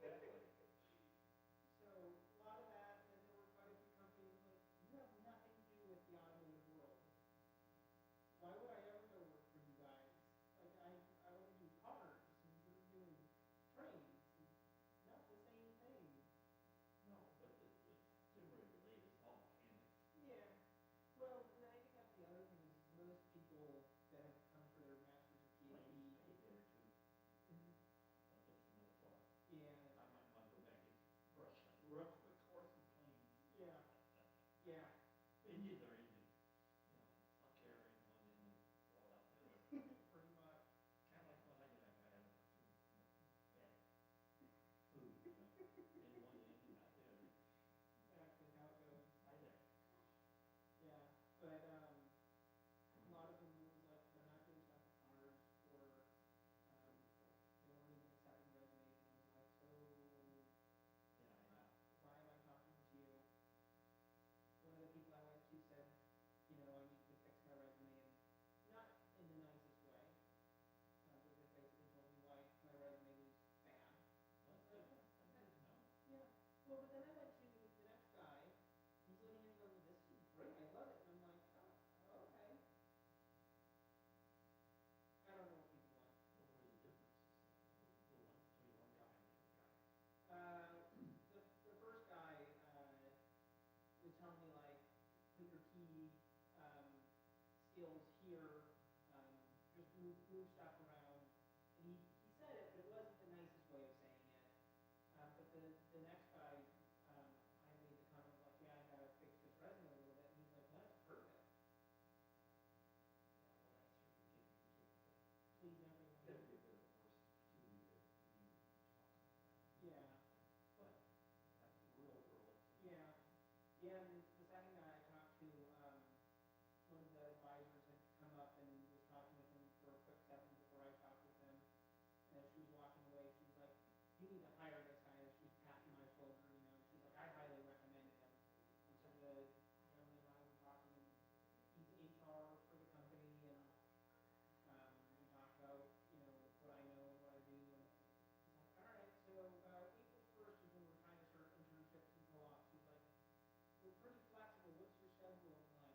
Exactly. So a lot of that, and there were quite a few companies like, you have nothing to do with the automotive world. Why would I ever go work for you guys? Like I want to do cars, and you're doing trains, and not the same thing. No, but it's similarly related. It's all mechanics. Yeah. Well, and I think that's the other thing is most people that have come for their master's or PhD. Planes pay better too. Mhm. That's just another thought. Yeah. I might want to go back and brush a real quick course in planes. Yeah. Yeah. Engines are engines. You know, I'll carry one in and all out the other. Pretty much. Kind of like when I did, I had bad food. You know, in one engine, out the other. Exactly how it goes. I there. Yeah. But a lot of them was like they're not doing stuff with cars or they weren't even accepting resumes and I was like, so Yeah, I know. why am I talking to you? One of the people I went to said, you know, I need to fix my resume and not in the nicest way. But just basically told me why my resume was bad. That's good. That's good to know. Yeah. Well, but then I went to the next guy. He's looking at it going, this is great. I love it. And I'm like, oh, okay. I don't know what people want. What were the differences? The one between one guy and the other guy. The first guy was telling me like, put your key skills here, just move stuff around. And he said it, but it wasn't the nicest way of saying it. But the next guy, I made the comment like, yeah, I gotta fix this resume a little bit. And he's like, no, that's perfect. Yeah, well, that's true. You can't Please everyone. That'd be a bit of a force to you to talk about that. Yeah. But that's the real world. Yeah. Yeah, and the second guy I talked to, one of the advisors had come up and was talking with him for a quick second before I talked with him. And as she was walking away, she was like, you need to hire this guy. And she's tapping my shoulder, you know. She's like, I highly recommended him. And so the gentleman and I were talking, and he's HR for the company, and we talked about, you know, what I know and what I do. And he's like, all right, so April 1st is when we're trying to start internships and co-ops. He's like, we're pretty flexible. What's your schedule? And I'm like,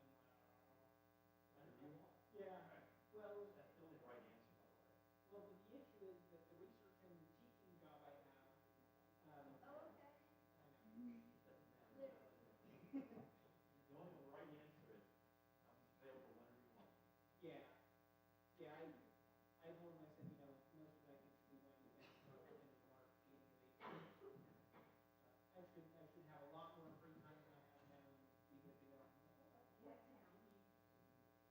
Whatever you want. yeah. Right. Well, That's the only right answer, by the way. well, but the issue is that the research and the teaching job I have. Oh, okay. I know. It doesn't matter. The only right answer is, I'm available whenever you want. Yeah. Yeah. I told him, I said, you know, most of it I think should be Wednesday, end of March, beginning of April. I should have a lot more free time than I have now and be good to go. Yes.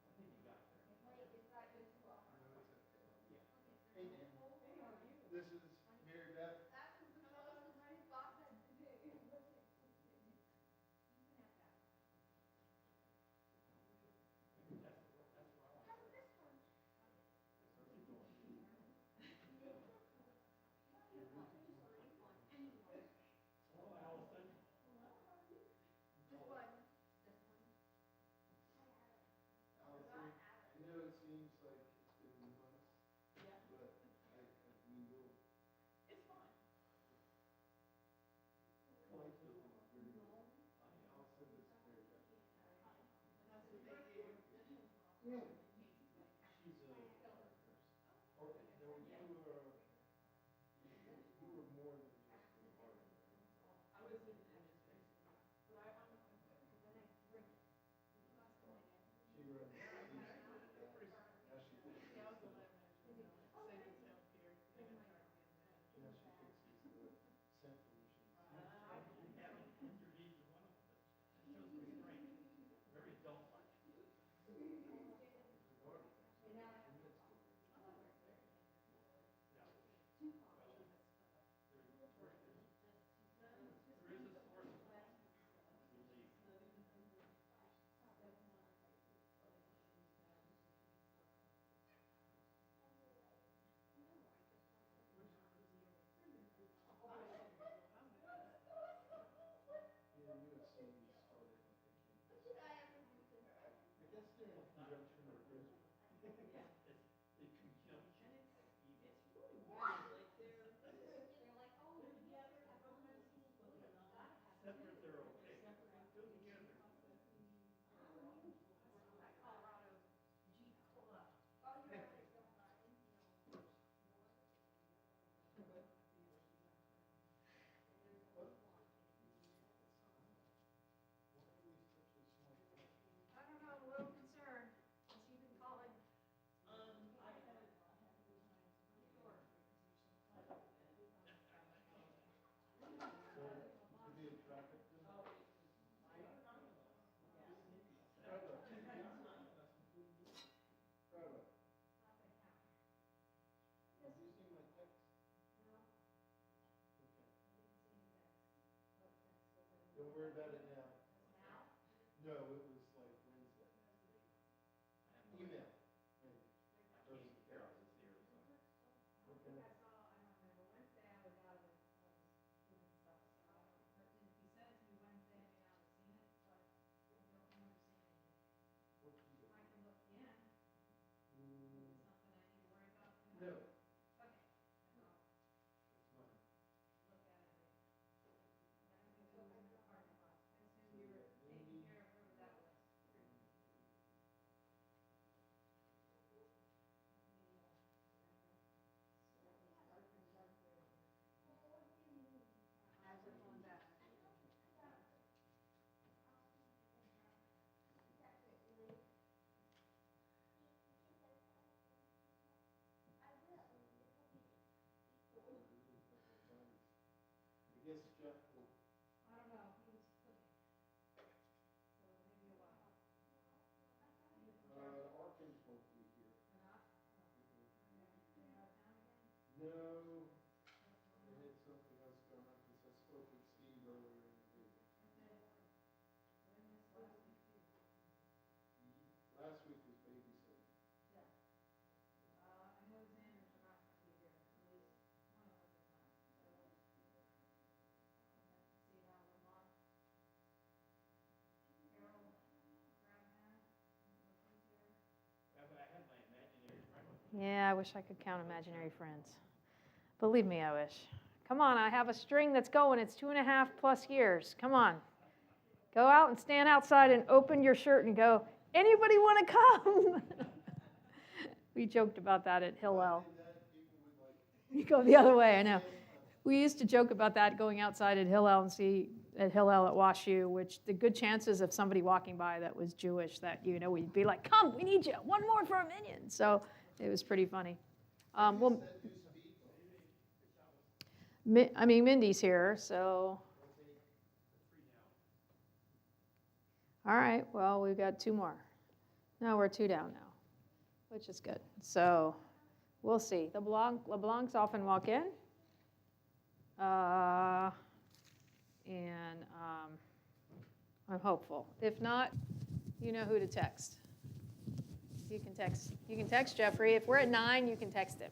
I think you got there. Wait, is that good to all? No, it's okay. Yeah. Hey, Hey, how are you? this is Mary Beth. That was the closest my boss had to do. You can have that. That's where I want How to about this one? Where's he going? Hello, Allison. This one. This one. Allison, I know it seems like it's been months, Yeah. but we will. It's fine. Like the very well. Hi, Allison is Mary Beth. That's a big deal. Yeah. She's a nurse. Okay, no, you were more than just an apartment. I was in administration, but I'm She runs. Now she fixes Yeah, I was the the, lab manager, savings healthcare, and then now she fixes the central machines. I haven't intervened in one of them, but that shows restraint. Very adult-like. Yeah. Well, there is a source of relief. Yeah, USC started on thinking. What should I ever do to her? Don't worry about it now. Now? No, it was like Wednesday. I have no Email, idea. maybe. I came here, I was just here, so. I think I saw, I don't remember, Wednesday I was out of it, I was doing stuff, so I don't, but if you sent it to me Wednesday, I may not have seen it, but I don't remember seeing anything. What did you I get? can look again, if Mm, it's something I need to worry about tonight. No, Okay, then I'll it's mine. look at it later. I don't think it was in the parking lot, I assume you were taking care of whoever that was. How's it going back? I guess Jeff will, I don't know, he was cooking. So maybe a while. Arkins won't be here. Or not? Mhm. They out of town again? No, What's going they on? had something else going on, because I spoke with Steve earlier in the week. Okay. So they missed last week too. Last week was babysitting. Yeah. I know Xander should not be here, at least one of them is not, so. I'll have to see how Lamont, Carol, Grabman, Lucky's here. I have my imaginary friend with me. Yeah, I wish I could count imaginary friends. Believe me, I wish. Come on, I have a string that's going. It's 2.5+ years. Come on. Go out and stand outside and open your shirt and go, anybody want to come? We joked about that at Hillel. You go the other way, I know. We used to joke about that going outside at Hillel and see at Hillel at WashU, which the good chances of somebody walking by that was Jewish that, we'd be like, come, we need you. One more for a minion. So it was pretty funny. Mindy's here, so. All right, well, we've got 2 more. No, we're 2 down now, which is good. So we'll see. The LeBlancs often walk in. And I'm hopeful. If not, you know who to text. You can text Jeffrey. If we're at 9, you can text him.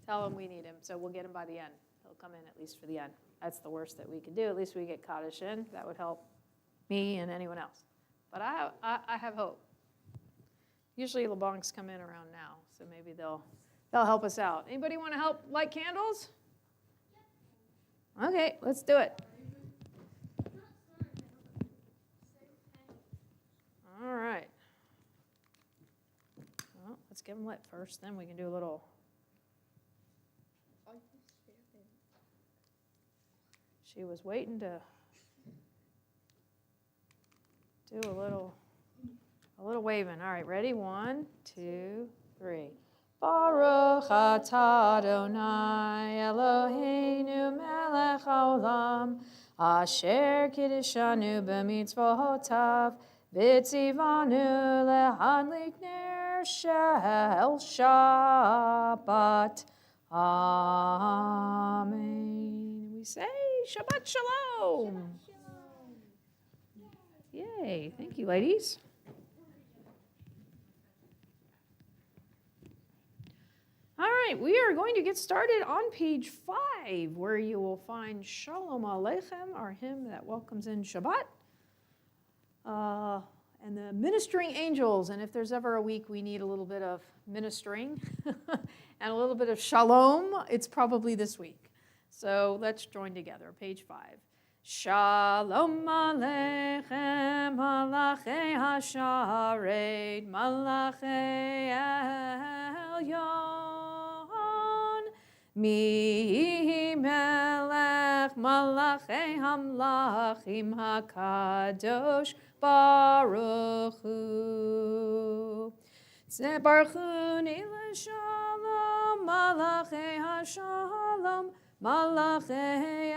Tell him we need him, so we'll get him by the end. He'll come in at least for the end. That's the worst that we could do. At least we get Kaddish in. That would help me and anyone else. But I have hope. Usually LeBlancs come in around now, so maybe they'll help us out. Anybody want to help light candles? Okay, let's do it. All right. Well, let's get them lit first, then we can do a little. She was waiting to do a little waving. All right, ready? 1, 2, 3. Baruch atah Adonai Eloheinu melech haolam asher kiddishanu b'mitzvotav v'tzivanu lehadlik ner shel Shabbat. Amen. We say Shabbat Shalom. Yay. Thank you, ladies. All right, we are going to get started on page 5, where you will find Shalom Aleichem, our hymn that welcomes in Shabbat, and the ministering angels. And if there's ever a week we need a little bit of ministering and a little bit of shalom, it's probably this week. So let's join together, page 5. Shalom Aleichem, Malachei HaSharet, Malachei Elyon, Mi Melech, Malachei Hamlachim HaKadosh, Baruch Hu. Baruch Hu Nile Shalom, Malachei HaShalom, Malachei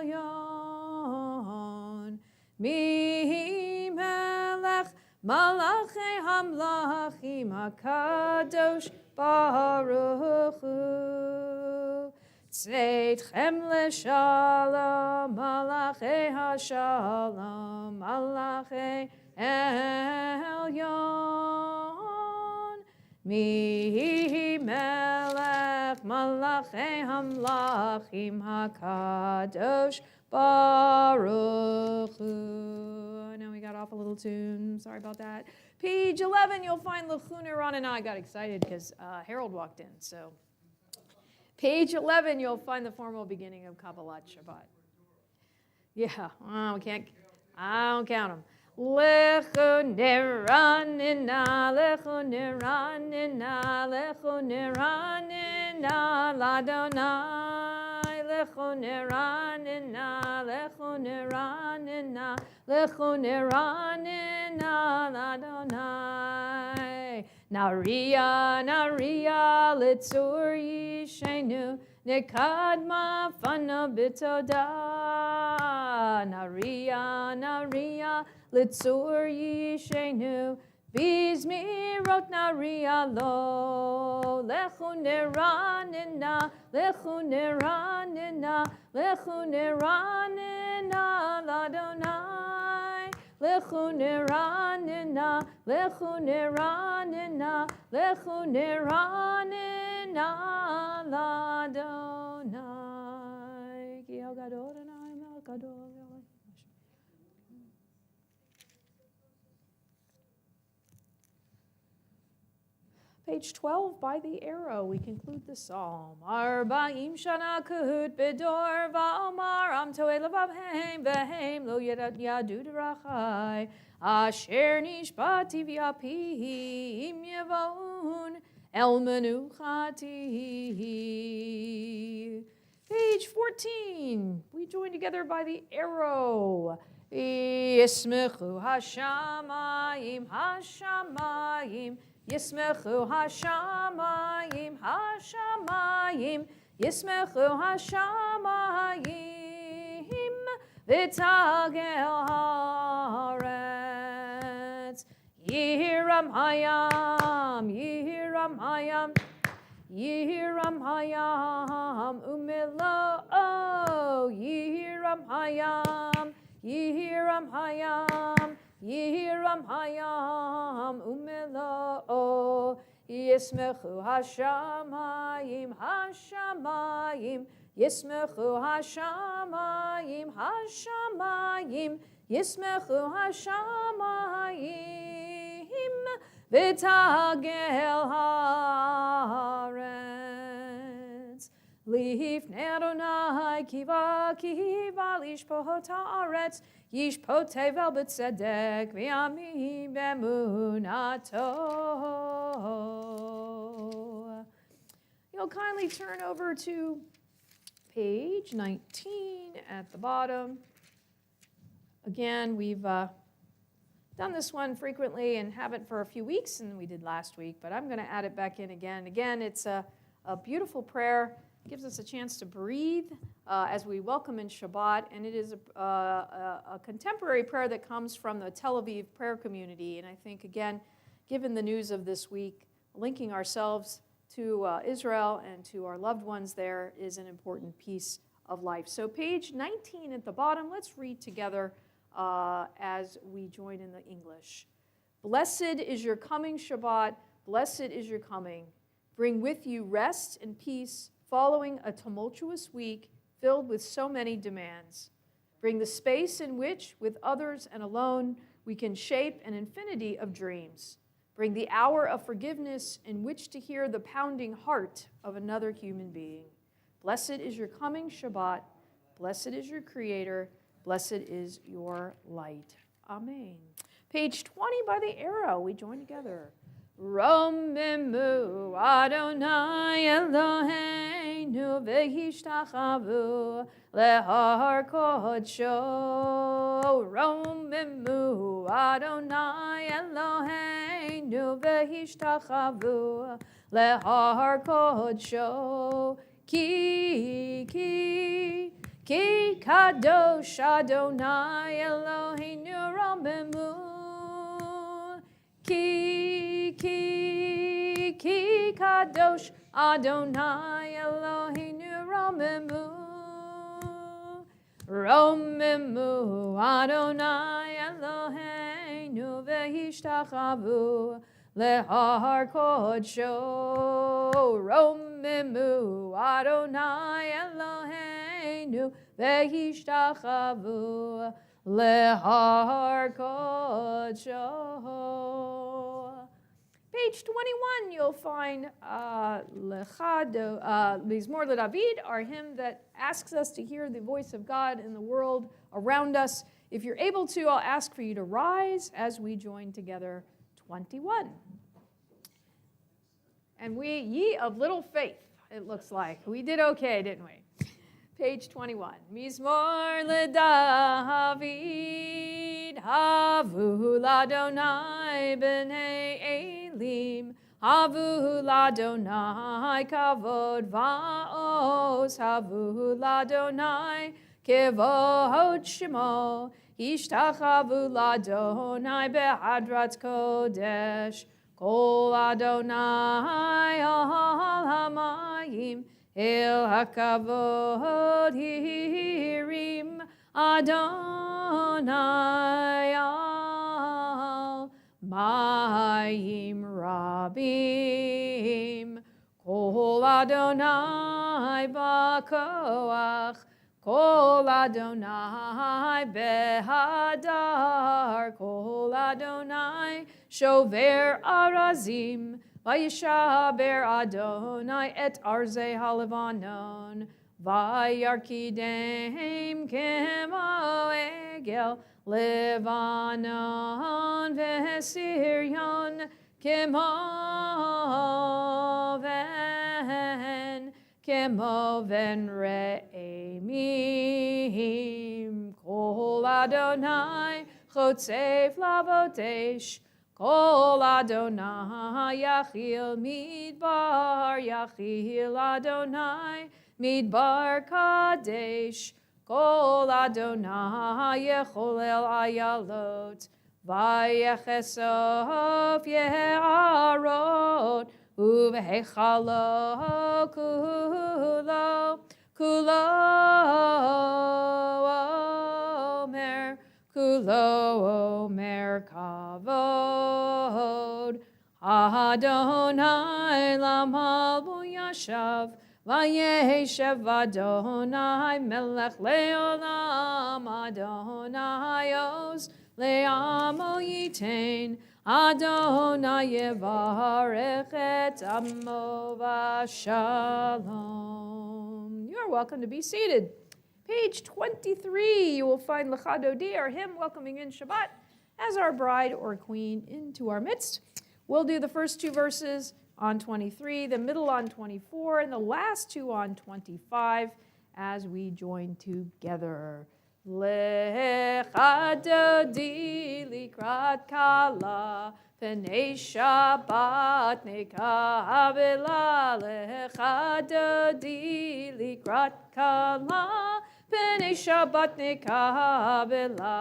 Elyon, Mi Melech, Malachei Hamlachim HaKadosh, Baruch Hu. Tzeitchem leshalom, malachei hashalom, malachei elyon. Mi melech malachei hamlachim hakadosh baruch hu. I know we got off a little tune. Sorry about that. Page 11, you'll find Lechuna Ron, and I got excited because Harold walked in. So, page 11, you'll find the formal beginning of Kabbalat Shabbat. Yeah, we can't. I don't count them. Lechuna Ranina, Lechuna Ranina, Lechuna Ranina, Ladonai. Lechuna Ranina, Lechuna Ranina, Lechuna Ranina, Ladonai. Naria, Naria, Litzur Yishenu, Nekadma Fana Bitoda. Naria, Naria, Litzur Yishenu, Bizmirot Naria lo. Lechuneranina, Lechuneranina, Lechuneranina, Ladonai. Lechuneranina, Lechuneranina, Lechuneranina, Ladonai. Ki el gadol Adonai mel gadol. Page 12, by the arrow, we conclude the psalm. Arba'im shana kahut bedor va'omar am to'e levavhem v'hem lo yadu derachai asher nishbati v'api im yevon el menuchati. Page 14, we join together by the arrow. Yismechu hashamayim hashamayim Yismechu hashamayim, hashamayim, Yismechu hashamayim, v'tagel haaretz. Yihiram hayam, Yihiram hayam, Yihiram hayam, umilo, Yihiram hayam, Yihiram hayam, Yihiram hayam umelo. Yismechu hashamayim hashamayim Yismechu hashamayim hashamayim Yismechu hashamayim v'tagel haaretz. Lifnei Adonai kiva kiva lishpot haaretz Yishpot tevel b'tzedek v'yamim b'emunato. You'll kindly turn over to page 19 at the bottom. Again, we've done this one frequently and haven't for a few weeks, and we did last week, but I'm going to add it back in again. Again, it's a beautiful prayer. It gives us a chance to breathe as we welcome in Shabbat, and it is a contemporary prayer that comes from the Tel Aviv prayer community. And I think, again, given the news of this week, linking ourselves to Israel and to our loved ones there is an important piece of life. So page 19 at the bottom, let's read together as we join in the English. Blessed is your coming, Shabbat. Blessed is your coming. Bring with you rest and peace following a tumultuous week filled with so many demands. Bring the space in which, with others and alone, we can shape an infinity of dreams. Bring the hour of forgiveness in which to hear the pounding heart of another human being. Blessed is your coming, Shabbat. Blessed is your Creator. Blessed is your light. Amen. Page 20 by the arrow. We join together. Romemu Adonai Eloheinu v'hishtachavu lehar kodsho. Romemu Adonai Eloheinu v'hishtachavu lehar kodsho. Ki kadosh Adonai Eloheinu romemu. Ki kadosh Adonai Eloheinu Romimu Adonai Eloheinu v'hishtachavu lehar kodsho. Romimu Adonai Eloheinu v'hishtachavu lehar kodsho. Page 21, you'll find Lechado, Mizmor LeDavid, our hymn that asks us to hear the voice of God in the world around us. If you're able to, I'll ask for you to rise as we join together 21. And we, ye of little faith, it looks like. We did okay, didn't we? Page 21. Mizmor LeDavid, havu l'Adonai b'nei Elim, havu l'Adonai kavod va'os, havu l'Adonai kevod shemo, ishtachavu l'Adonai be'adrat kodesh, kol Adonai al hamayim, El hakavod hirim Adonai al mayim rabim. Kol Adonai b'koach, kol Adonai behadar, kol Adonai shover arazim. Vayishaber Adonai et arze halevanon, vayarkidem kemo egel levanon vesiryon kemo ven re'emim. Kol Adonai chotzef lavotesh, Kol Adonai Yachil Midbar, Yachil Adonai Midbar Kadesh, Kol Adonai Yecholel Ayalot, Vayechesof Yeharot, Uvehechalo Kulo Omer, Kulo Omer Kavod, Adonai Lamal Yashav, Vayeshev Adonai Melech Leolam, Adonai Oz Le'amo Yitain, Adonai Yevarech et Amo V'Shalom. You are welcome to be seated. Page 23, you will find Lechadodi, our hymn welcoming in Shabbat as our bride or queen into our midst. We'll do the first two verses on 23, the middle on 24, and the last two on 25 as we join together. Lechadodi likrat kala, P'nei Shabbat nekabela. Lechadodi likrat kala, P'nei Shabbat nekabela.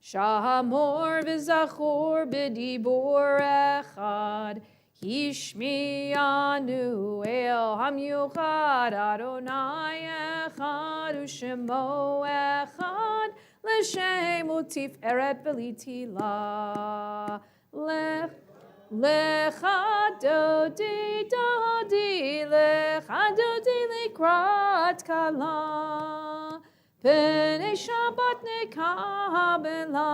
Shamor v'zachor b'dibur echad, Hishmi'anu el hamyuchad, Adonai echad u'shemo echad, L'shem u'tiferet v'litila. Lechadodi dodi, lechadodi likrat kala, P'nei Shabbat nekabela.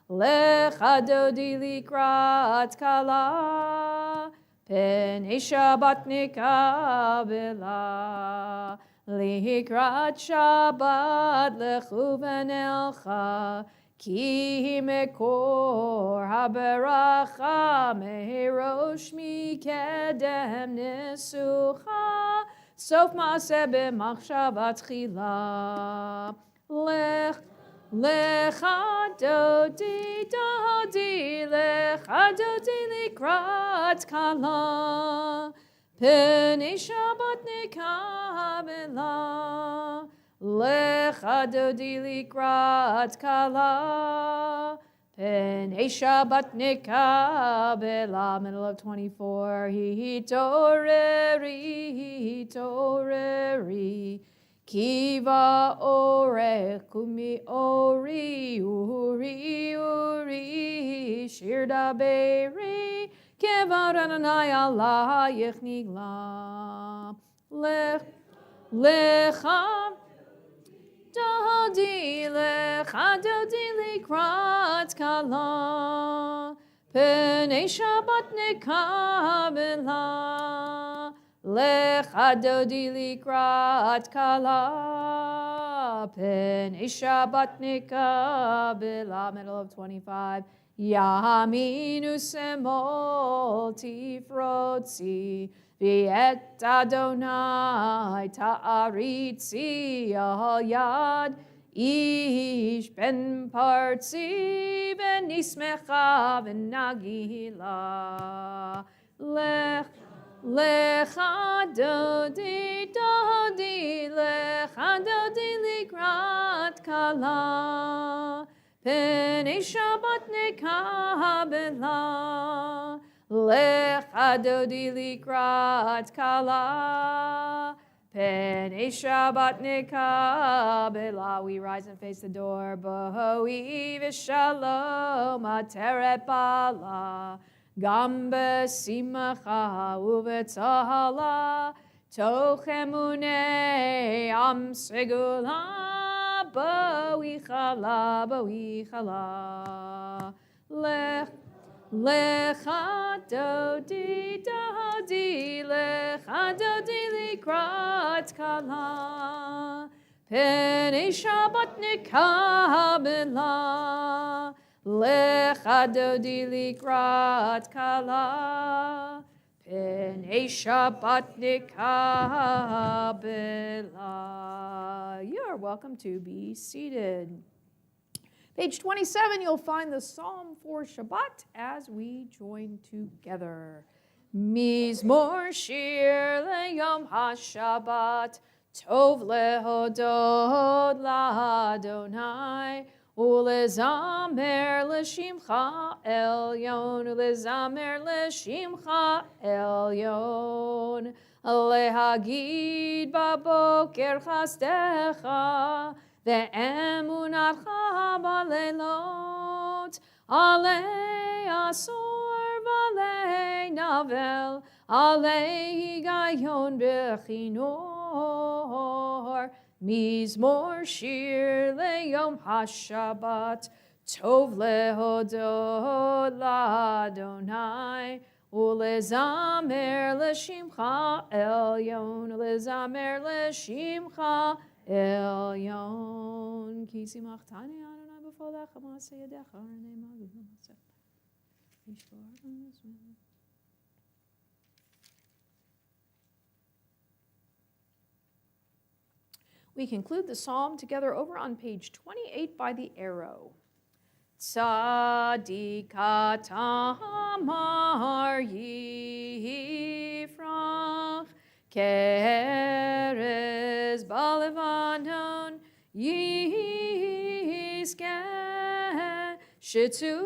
Lechadodi likrat kala, P'nei Shabbat nekabela. Likrat Shabbat lechu v'nelcha, Ki mekor haberacha, Mehirosh mikedem nesucha, Sof maaseh b'machshavat tchila. Lechadodi dodi, lechadodi likrat kala, P'nei Shabbat nekabela. Lechadodi likrat kala, Penei Shabbat nikabela, middle of 24. Hitoreri, kiva ore, kumi ori, uri, shirda beri, kiva rananai Allah yechnigla. Lecha. Dodi likrat kala, penei Shabbat nikabela. Lecha dodi likrat kala, penei Shabbat nikabela. Middle of 25. Yaminu semol tifrotzi. V'et Adonai ta'aritzi al yad ish ben partzi ben ismecha ben nagila. Lecha dodi lecha dodi likrat kala, penei Shabbat nikabela. Lecha dodi likrat kala, penei Shabbat nikabela. We rise and face the door. Bohi v'shalom ateret bala, gam b'simcha u'v'tzahala, toch emunei am segula, bohi chala. Lecha dodi lecha dodi likrat kala, penei Shabbat nikabela. Lecha dodi likrat kala, penei Shabbat nikabela. You're welcome to be seated. Page 27, you'll find the Psalm for Shabbat as we join together. Mizmor shir leyom haShabbat, tov lehodod la'Adonai, ulezamer l'shimcha elyon, ulezamer l'shimcha elyon, lehagid baboker chasdecha, ve'emunatcha balelot, alei asor v'alei navel, alei higayon bechinor, mizmor shir leyom haShabbat, tov lehodod la'Adonai, ulezamer l'shimcha elyon, ulezamer l'shimcha elyon, ki simchtani Adonai b'folecha ma'aseh yadecha, arnei magid l'maseh. We conclude the psalm together over on page 28 by the arrow. Tzadika tamar yifrach, keres balevanon yizkeh, shetulim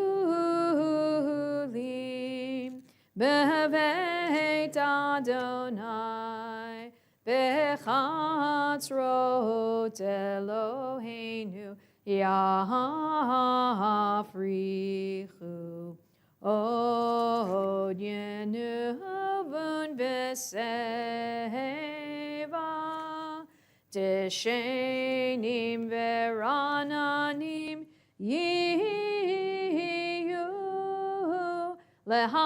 bevet Adonai, bechatzrot Eloheinu yafrichu, od yenuvun b'seva, deshenim verananim yiyu lehagid,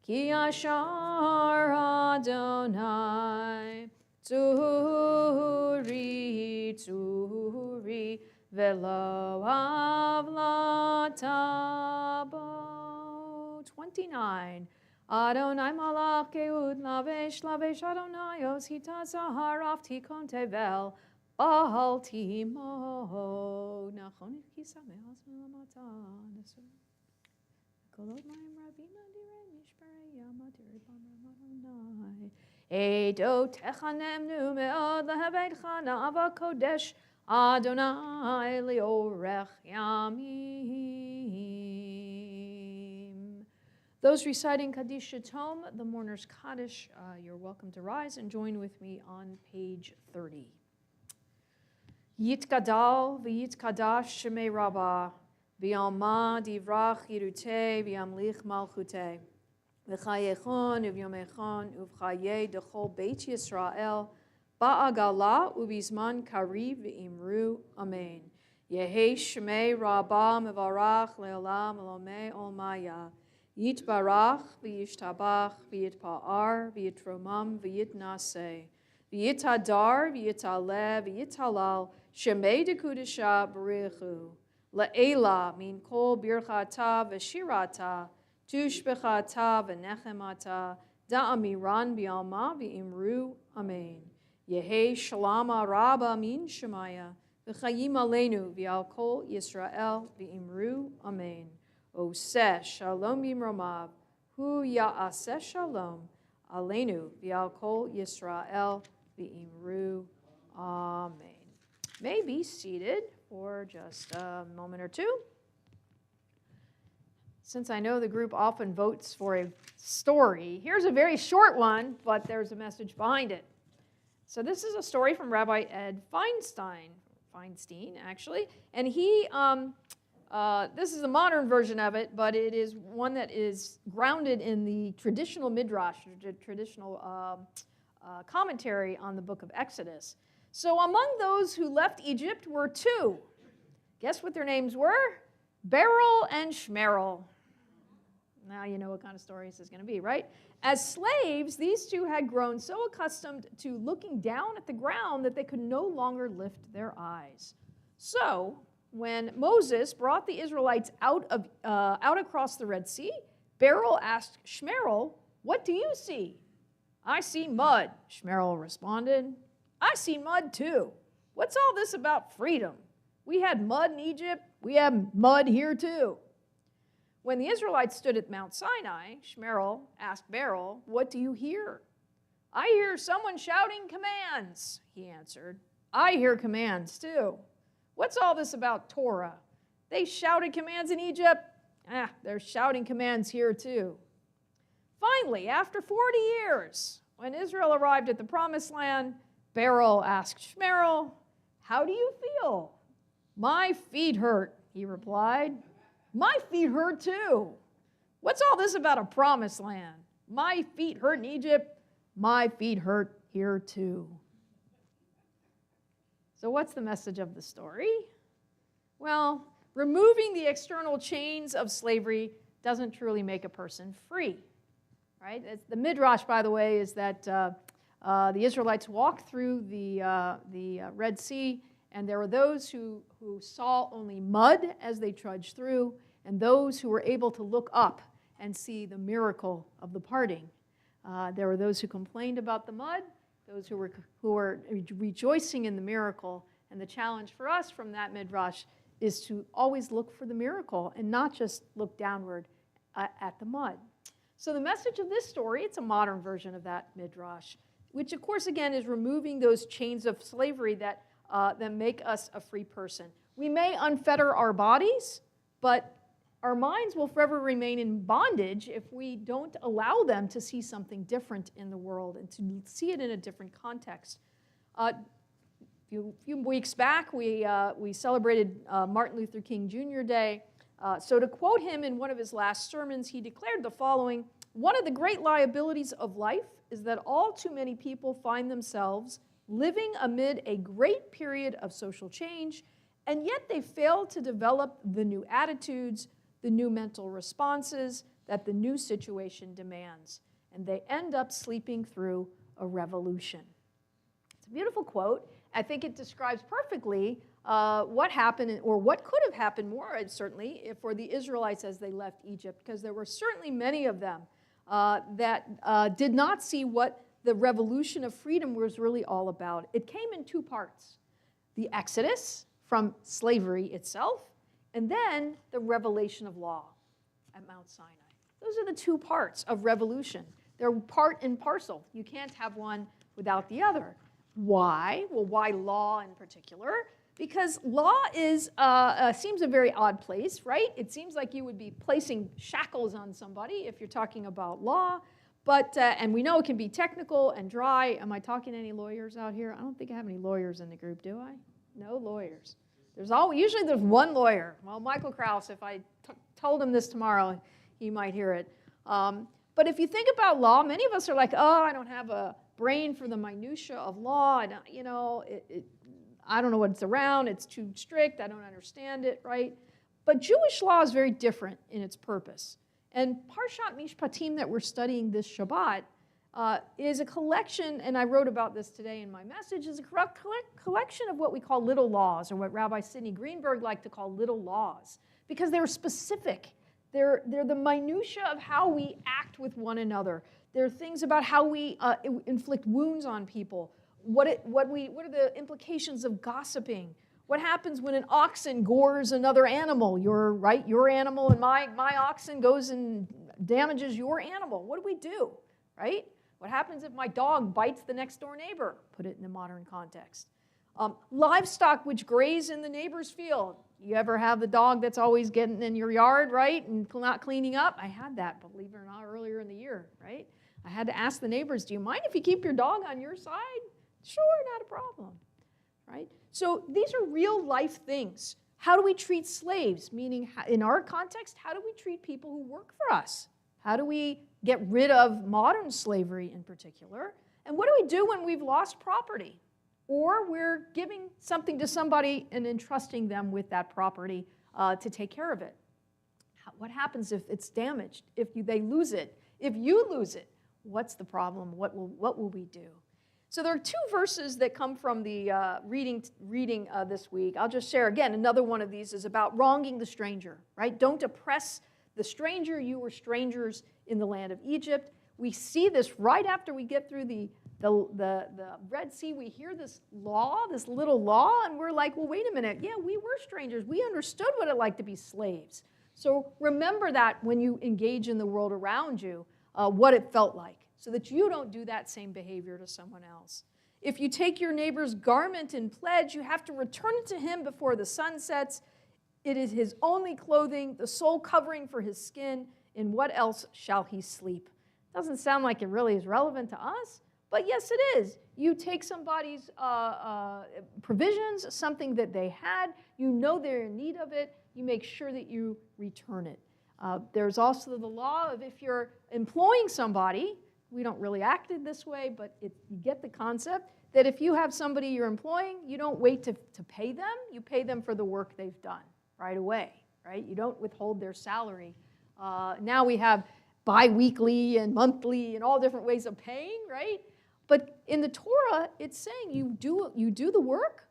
ki ashar Adonai Tzuri, velo avlatabo. 29. Adonai malach keud lavesh Adonai os hitazahar af tikon tevel al timo. Nachon kisamehas melamatan. Kolot mayim rabim adirei mishparei yamadir b'amram Adonai. Edo techanemnu me'od lehevetcha na'ava kodesh Adonai leorech yamim. Those reciting Kaddish Tome, the Mourner's Kaddish, you're welcome to rise and join with me on page 30. Yitgadal v'yitkadash shemei Rabbah, v'yalma divrach yirutei v'yamlich malchutei, v'chayechon uv'yomechon uv'chayei dechol beit Yisrael, ba'agala ubizman kariv v'imru amen. Yehi shemei Rabbah mevarach le'olam elomei olmaya, yitbarach v'yishtabach v'yitpa'ar v'yitromam v'yitnaseh, v'yitadar v'yitaleh v'yitalal shemei dekudesha b'richu, le'ela min kol birchata v'shirata, tushbechata v'nechemata, da'amiran b'alma v'imru amen. Yehi shalama rabba min shemaya, v'chayim aleinu v'al kol Yisrael v'imru amen. Oseh shalom b'imromav, hu ya'aseh shalom, aleinu v'al kol Yisrael v'imru amen. May be seated for just a moment or two. Since I know the group often votes for a story, here's a very short one, but there's a message behind it. So this is a story from Rabbi Ed Feinstein, actually, and he, this is a modern version of it, but it is one that is grounded in the traditional midrash, the traditional commentary on the book of Exodus. So among those who left Egypt were two. Guess what their names were? Beryl and Shmerel. Now you know what kind of story this is going to be, right? As slaves, these two had grown so accustomed to looking down at the ground that they could no longer lift their eyes. So when Moses brought the Israelites out across the Red Sea, Beryl asked Shmerel, "What do you see?" "I see mud," Shmerel responded. "I see mud too. What's all this about freedom? We had mud in Egypt. We have mud here too." When the Israelites stood at Mount Sinai, Shmerel asked Beryl, "What do you hear?" "I hear someone shouting commands," he answered. "I hear commands too. What's all this about Torah? They shouted commands in Egypt. They're shouting commands here too." Finally, after 40 years, when Israel arrived at the Promised Land, Beryl asked Shmerel, "How do you feel?" "My feet hurt," he replied. "My feet hurt too. What's all this about a Promised Land? My feet hurt in Egypt. My feet hurt here too." So what's the message of the story? Well, removing the external chains of slavery doesn't truly make a person free, right? The midrash, by the way, is that the Israelites walked through the Red Sea, and there were those who saw only mud as they trudged through, and those who were able to look up and see the miracle of the parting. There were those who complained about the mud, those who were rejoicing in the miracle. And the challenge for us from that midrash is to always look for the miracle and not just look downward at the mud. So the message of this story, it's a modern version of that midrash, which of course again is removing those chains of slavery that make us a free person. We may unfetter our bodies, but our minds will forever remain in bondage if we don't allow them to see something different in the world and to see it in a different context. A few weeks back, we celebrated Martin Luther King Jr. Day. So to quote him in one of his last sermons, he declared the following: "One of the great liabilities of life is that all too many people find themselves living amid a great period of social change, and yet they fail to develop the new attitudes, the new mental responses that the new situation demands, and they end up sleeping through a revolution." It's a beautiful quote. I think it describes perfectly what happened, or what could have happened more, certainly, for the Israelites as they left Egypt, because there were certainly many of them that did not see what the revolution of freedom was really all about. It came in two parts: the Exodus from slavery itself, and then the revelation of law at Mount Sinai. Those are the two parts of revolution. They're part and parcel. You can't have one without the other. Why? Well, why law in particular? Because law is, seems a very odd place, right? It seems like you would be placing shackles on somebody if you're talking about law. But, and we know it can be technical and dry. Am I talking to any lawyers out here? I don't think I have any lawyers in the group, do I? No lawyers. Usually there's one lawyer. Well, Michael Krause, if I told him this tomorrow, he might hear it. But if you think about law, many of us are like, oh, I don't have a brain for the minutia of law. I don't know what it's around. It's too strict. I don't understand it, right? But Jewish law is very different in its purpose. And Parshat Mishpatim that we're studying this Shabbat is a collection, and I wrote about this today in my message, is a collection of what we call little laws, or what Rabbi Sidney Greenberg liked to call little laws, because they're specific. They're the minutia of how we act with one another. They're things about how we inflict wounds on people. What are the implications of gossiping? What happens when an oxen gores another animal? Your animal and my oxen goes and damages your animal. What do? Right? What happens if my dog bites the next door neighbor? Put it in the modern context. Livestock which graze in the neighbor's field. You ever have the dog that's always getting in your yard, right, and not cleaning up? I had that, believe it or not, earlier in the year, right? I had to ask the neighbors, do you mind if you keep your dog on your side? Sure, not a problem, right? So these are real life things. How do we treat slaves? Meaning, in our context, how do we treat people who work for us? How do we get rid of modern slavery in particular? And what do we do when we've lost property? Or we're giving something to somebody and entrusting them with that property to take care of it. What happens if it's damaged? If they lose it? If you lose it? What's the problem? What will we do? So there are two verses that come from the reading this week. I'll just share again. Another one of these is about wronging the stranger, right? Don't oppress the stranger. You were strangers in the land of Egypt. We see this right after we get through the Red Sea. We hear this law, this little law, and we're like, well, wait a minute. Yeah, we were strangers. We understood what it like to be slaves. So remember that when you engage in the world around you, what it felt like, so that you don't do that same behavior to someone else. If you take your neighbor's garment in pledge, you have to return it to him before the sun sets. It is his only clothing, the sole covering for his skin. In what else shall he sleep? Doesn't sound like it really is relevant to us, but yes, it is. You take somebody's provisions, something that they had, you know they're in need of it, you make sure that you return it. There's also the law of if you're employing somebody, we don't really act it this way, but you get the concept that if you have somebody you're employing, you don't wait to pay them. You pay them for the work they've done right away, right? You don't withhold their salary. Now we have bi-weekly and monthly and all different ways of paying, right? But in the Torah, it's saying you do the work,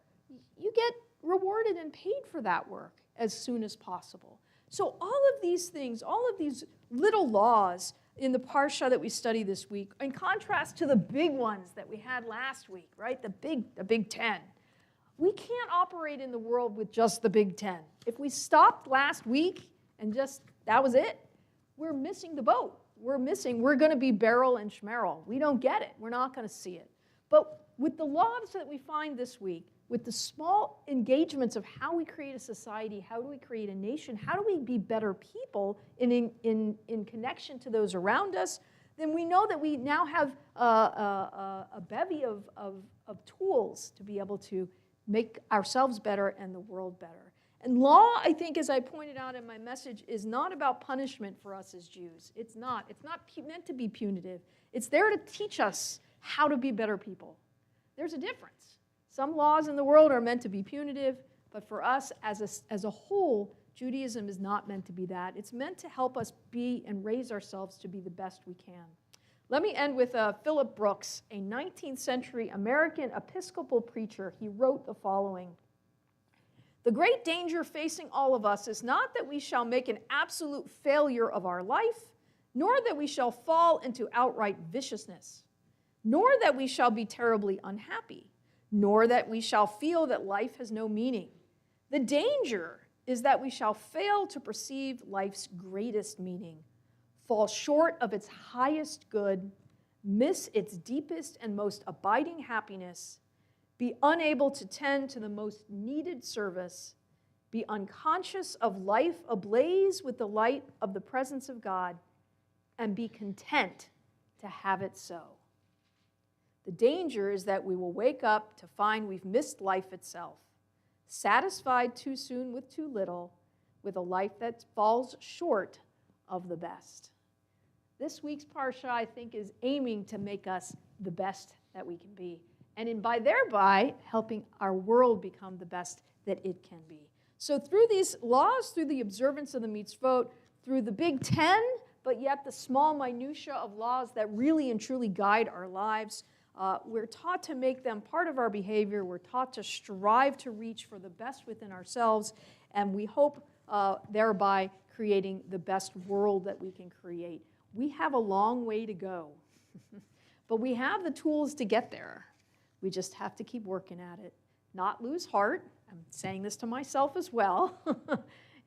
you get rewarded and paid for that work as soon as possible. So all of these things, all of these little laws in the Parsha that we study this week, in contrast to the big ones that we had last week, right? The Big 10. We can't operate in the world with just the Big 10. If we stopped last week and just, that was it, we're missing the boat. We're going to be Beryl and Shmerel. We don't get it. We're not going to see it. But with the laws that we find this week, with the small engagements of how we create a society, how do we create a nation, how do we be better people in connection to those around us, then we know that we now have a bevy of tools to be able to make ourselves better and the world better. And law, I think, as I pointed out in my message, is not about punishment for us as Jews. It's not meant to be punitive. It's there to teach us how to be better people. There's a difference. Some laws in the world are meant to be punitive, but for us as a whole, Judaism is not meant to be that. It's meant to help us be and raise ourselves to be the best we can. Let me end with Philip Brooks, a 19th century American Episcopal preacher. He wrote the following: "The great danger facing all of us is not that we shall make an absolute failure of our life, nor that we shall fall into outright viciousness, nor that we shall be terribly unhappy, nor that we shall feel that life has no meaning. The danger is that we shall fail to perceive life's greatest meaning, fall short of its highest good, miss its deepest and most abiding happiness, be unable to tend to the most needed service, be unconscious of life ablaze with the light of the presence of God, and be content to have it so. The danger is that we will wake up to find we've missed life itself, satisfied too soon with too little, with a life that falls short of the best. This week's Parsha, I think, is aiming to make us the best that we can be, and thereby helping our world become the best that it can be. So through these laws, through the observance of the mitzvot, through the big 10, but yet the small minutia of laws that really and truly guide our lives, we're taught to make them part of our behavior. We're taught to strive to reach for the best within ourselves, and we hope thereby creating the best world that we can create. We have a long way to go, but we have the tools to get there. We just have to keep working at it, not lose heart. I'm saying this to myself as well,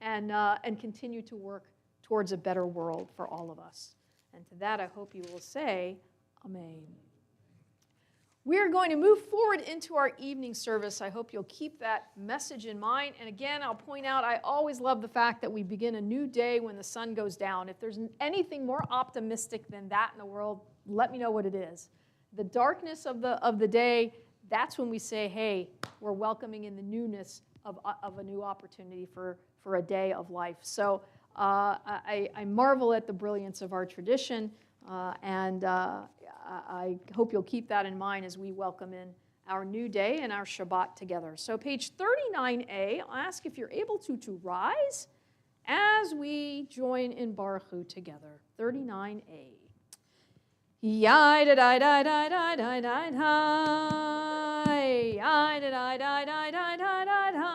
and continue to work towards a better world for all of us. And to that, I hope you will say, Amen. We're going to move forward into our evening service. I hope you'll keep that message in mind. And again, I'll point out, I always love the fact that we begin a new day when the sun goes down. If there's anything more optimistic than that in the world, let me know what it is. The darkness of the day, that's when we say, hey, we're welcoming in the newness of a new opportunity for a day of life. So I marvel at the brilliance of our tradition, and I hope you'll keep that in mind as we welcome in our new day and our Shabbat together. So page 39a, I'll ask if you're able to rise as we join in Baruch Hu together. 39a. Yai da da da da da da da da. Yai da da da da da da da da.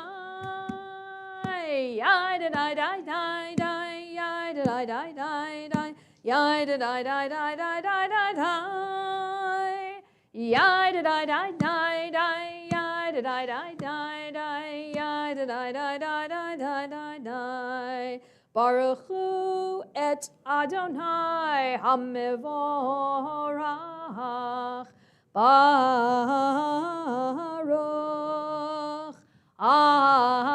Yai da da da da da. Yai da da da da da. Yai da da da da da da da da. Yai da da da da da. Yai da da da da da. Yai da da da da da da da da. Baruch Hu et Adonai HaMevorach. Baruch Adonai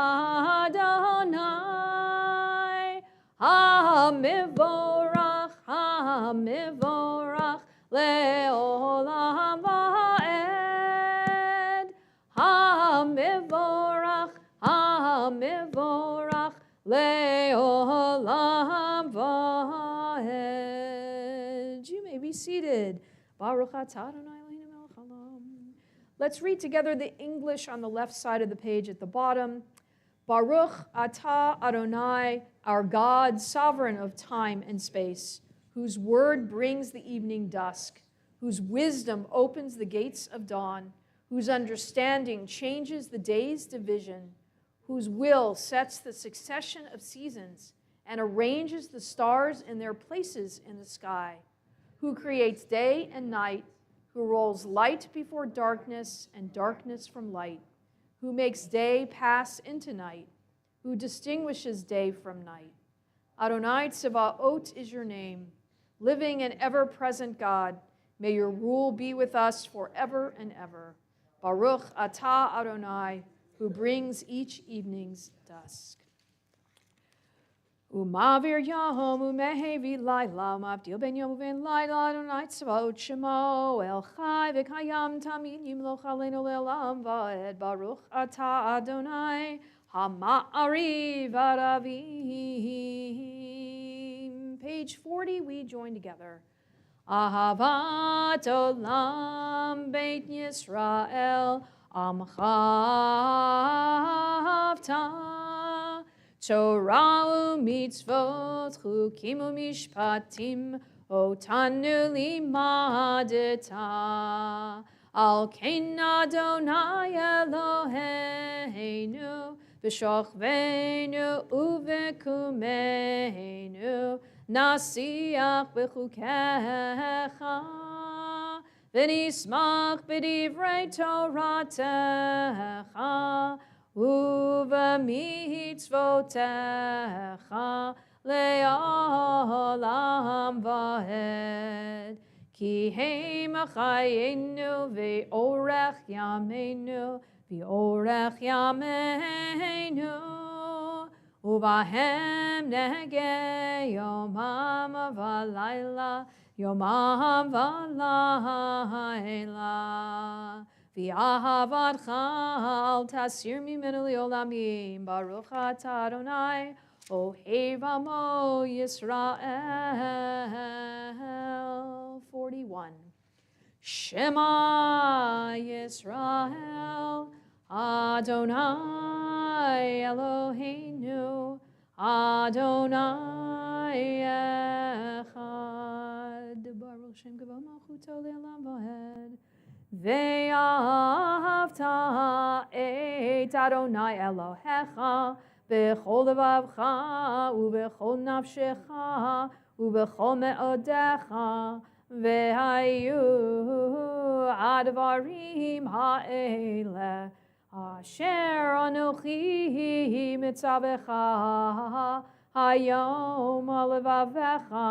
HaMevorach. HaMevorach le'olam va'ed. HaMevorach. HaMevorach le'olam va'ed. You may be seated. Baruch atah Adonai Eloheinu melech haolam. Let's read together the English on the left side of the page at the bottom. Baruch atah Adonai, our God, sovereign of time and space, whose word brings the evening dusk, whose wisdom opens the gates of dawn, whose understanding changes the day's division, whose will sets the succession of seasons and arranges the stars in their places in the sky, who creates day and night, who rolls light before darkness and darkness from light, who makes day pass into night, who distinguishes day from night. Adonai Tsevaot is your name, living and ever-present God. May your rule be with us forever and ever. Baruch atah Adonai, who brings each evening's dusk. Umavir yom umehevi laila, umavdil ben yom uven laila, Adonai tzvaot shemo, el chai v'kayam tamid yimloch aleinu le'olam va'ed. Baruch atah Adonai, hama'ariv aravim. Page 40, we join together. Ahavat olam beit Yisrael, Amchavta, Torah u'mitzvot, chukim u'mishpatim, otanu limadeta. Al kein Adonai Eloheinu, v'shochveinu u'v'kumeinu, nasiach b'chukecha. V'nismach b'divrei Toratecha, uv'mitzvotecha le'olam va'ed. Ki heima chayenu ve'orech yameinu ve'orech yameinu uvahem nege yomam v'layla yomam v'layla v'ahavadcha al tasir mimenu leolamim baruch atah Adonai Ohev Amo Yisrael. 41. Shema Yisrael Adonai Eloheinu Adonai Echad. Baruch Shem Kavod Malchuto Le'olam Vaed. Ve'ahavta et Adonai Elohecha B'chol levavcha u'b'chol nafshecha u'b'chol me'odecha ve'hayu advarim ha'ele asher anochi mitzavecha hayom levavecha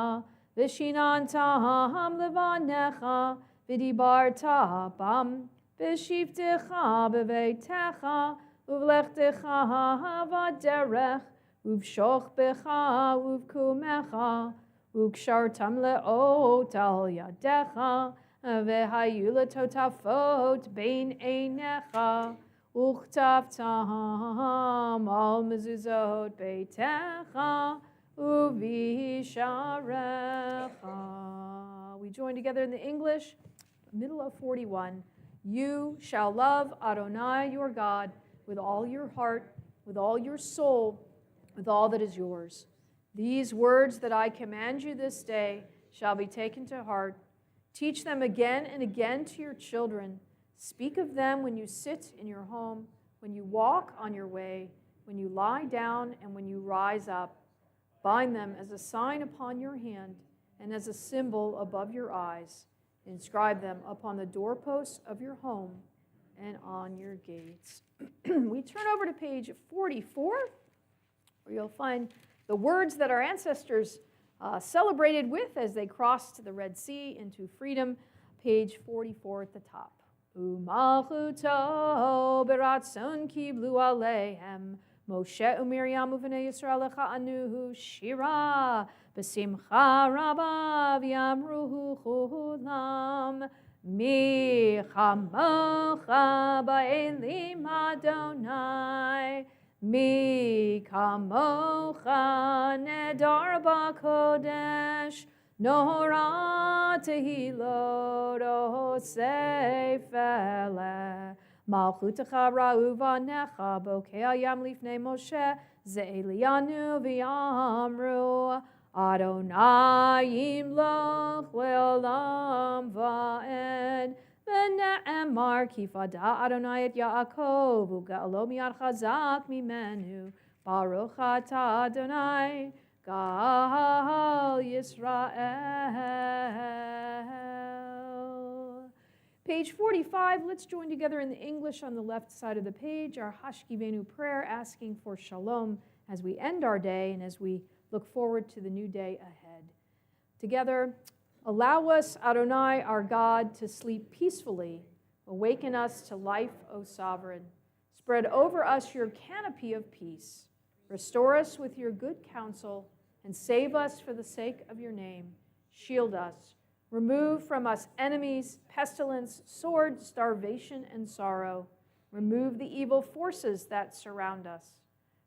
v'shinantam levanecha v'dibarta bam v'shivtecha b'veitecha Uvlechtecha v'derech, uvshoch becha, uvkumecha, ukshartam le'ot al yadecha, ve'hayu letotafot bein einecha, uchtavtam al mezuzot beitecha, uvisharecha. We join together in the English, middle of 41. You shall love Adonai your God with all your heart, with all your soul, with all that is yours. These words that I command you this day shall be taken to heart. Teach them again and again to your children. Speak of them when you sit in your home, when you walk on your way, when you lie down, and when you rise up. Bind them as a sign upon your hand and as a symbol above your eyes. Inscribe them upon the doorposts of your home and on your gates. We turn over to page 44, where you'll find the words that our ancestors celebrated with as they crossed the Red Sea into freedom. Page 44 at the top. U'malchuto beratzon kiblu aleihem Moshe u'Miriam u'vnei Yisrael echa'anu shira b'simcha rabba v'yamruhu chulam Mi chamocha ba'elim Adonai, mi kamocha nedar ba'kodesh, nohora tehilot osefele. Malchutecha ra'uvanecha bokei hayam lifnei Moshe, ze'elianu v'yamru. Adonai yimloch le'olam va'ed v'ne'emar kifada Adonai et Yaakov u'ga'alo miyad chazak mimenu Baruch atah Adonai Gal Yisrael. Page 45, let's join together in the English on the left side of the page, our Hashkivenu prayer asking for shalom as we end our day and as we look forward to the new day ahead. Together, allow us, Adonai, our God, to sleep peacefully. Awaken us to life, O Sovereign. Spread over us your canopy of peace. Restore us with your good counsel, and save us for the sake of your name. Shield us. Remove from us enemies, pestilence, sword, starvation, and sorrow. Remove the evil forces that surround us.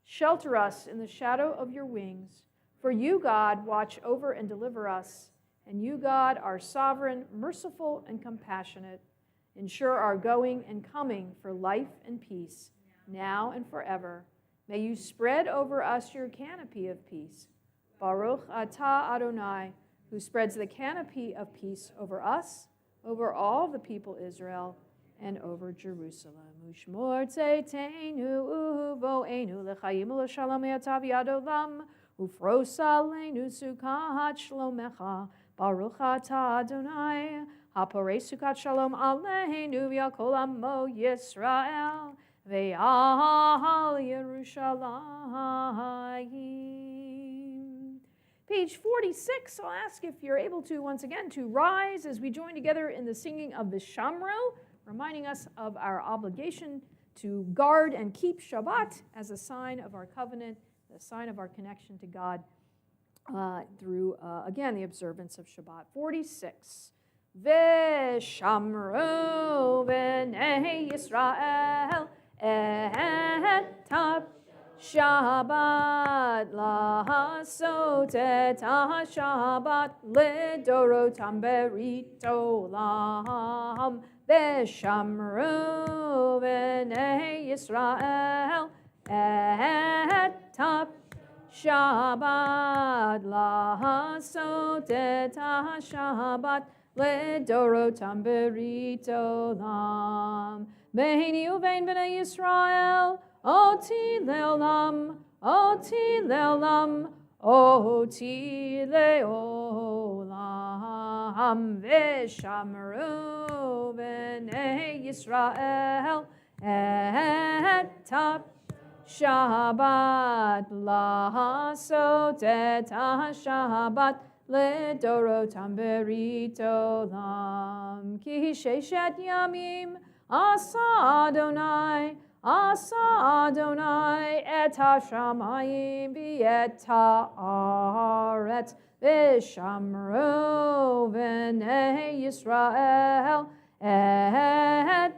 Shelter us in the shadow of your wings. For you, God, watch over and deliver us, and you, God, are sovereign, merciful, and compassionate. Ensure our going and coming for life and peace, now and forever. May you spread over us your canopy of peace. Baruch atah Adonai, who spreads the canopy of peace over us, over all the people Israel, and over Jerusalem. Ushmor tzeiteinu uvo'enu l'chayim u'l'shalom yatav yad olam. Ufros aleinu sukat shlomecha, Baruch atah Adonai, haporei sukat shalom aleinu v'yakol amo Yisrael, ve'al Yerushalayim. Page 46, I'll ask if you're able to, once again, to rise as we join together in the singing of the Shamro, reminding us of our obligation to guard and keep Shabbat as a sign of our covenant, a sign of our connection to God through, again, the observance of Shabbat. 46. Veshamro b'nei Yisrael et Shabbat la'asot et Shabbat lidorotam berit olam Veshamru b'nei Yisrael et Shabbat la'asot et Shabbat lidorotam berit olam Beini uvein b'nei Yisrael Oti leolam, oti leolam, oti leolam, v'shamru b'nei Yisrael et Shabbat la'asot et Shabbat lidorotam berit olam ki sheshet yamim asa Adonai et hashamayim v'et haaretz v'shamru b'nei Yisrael et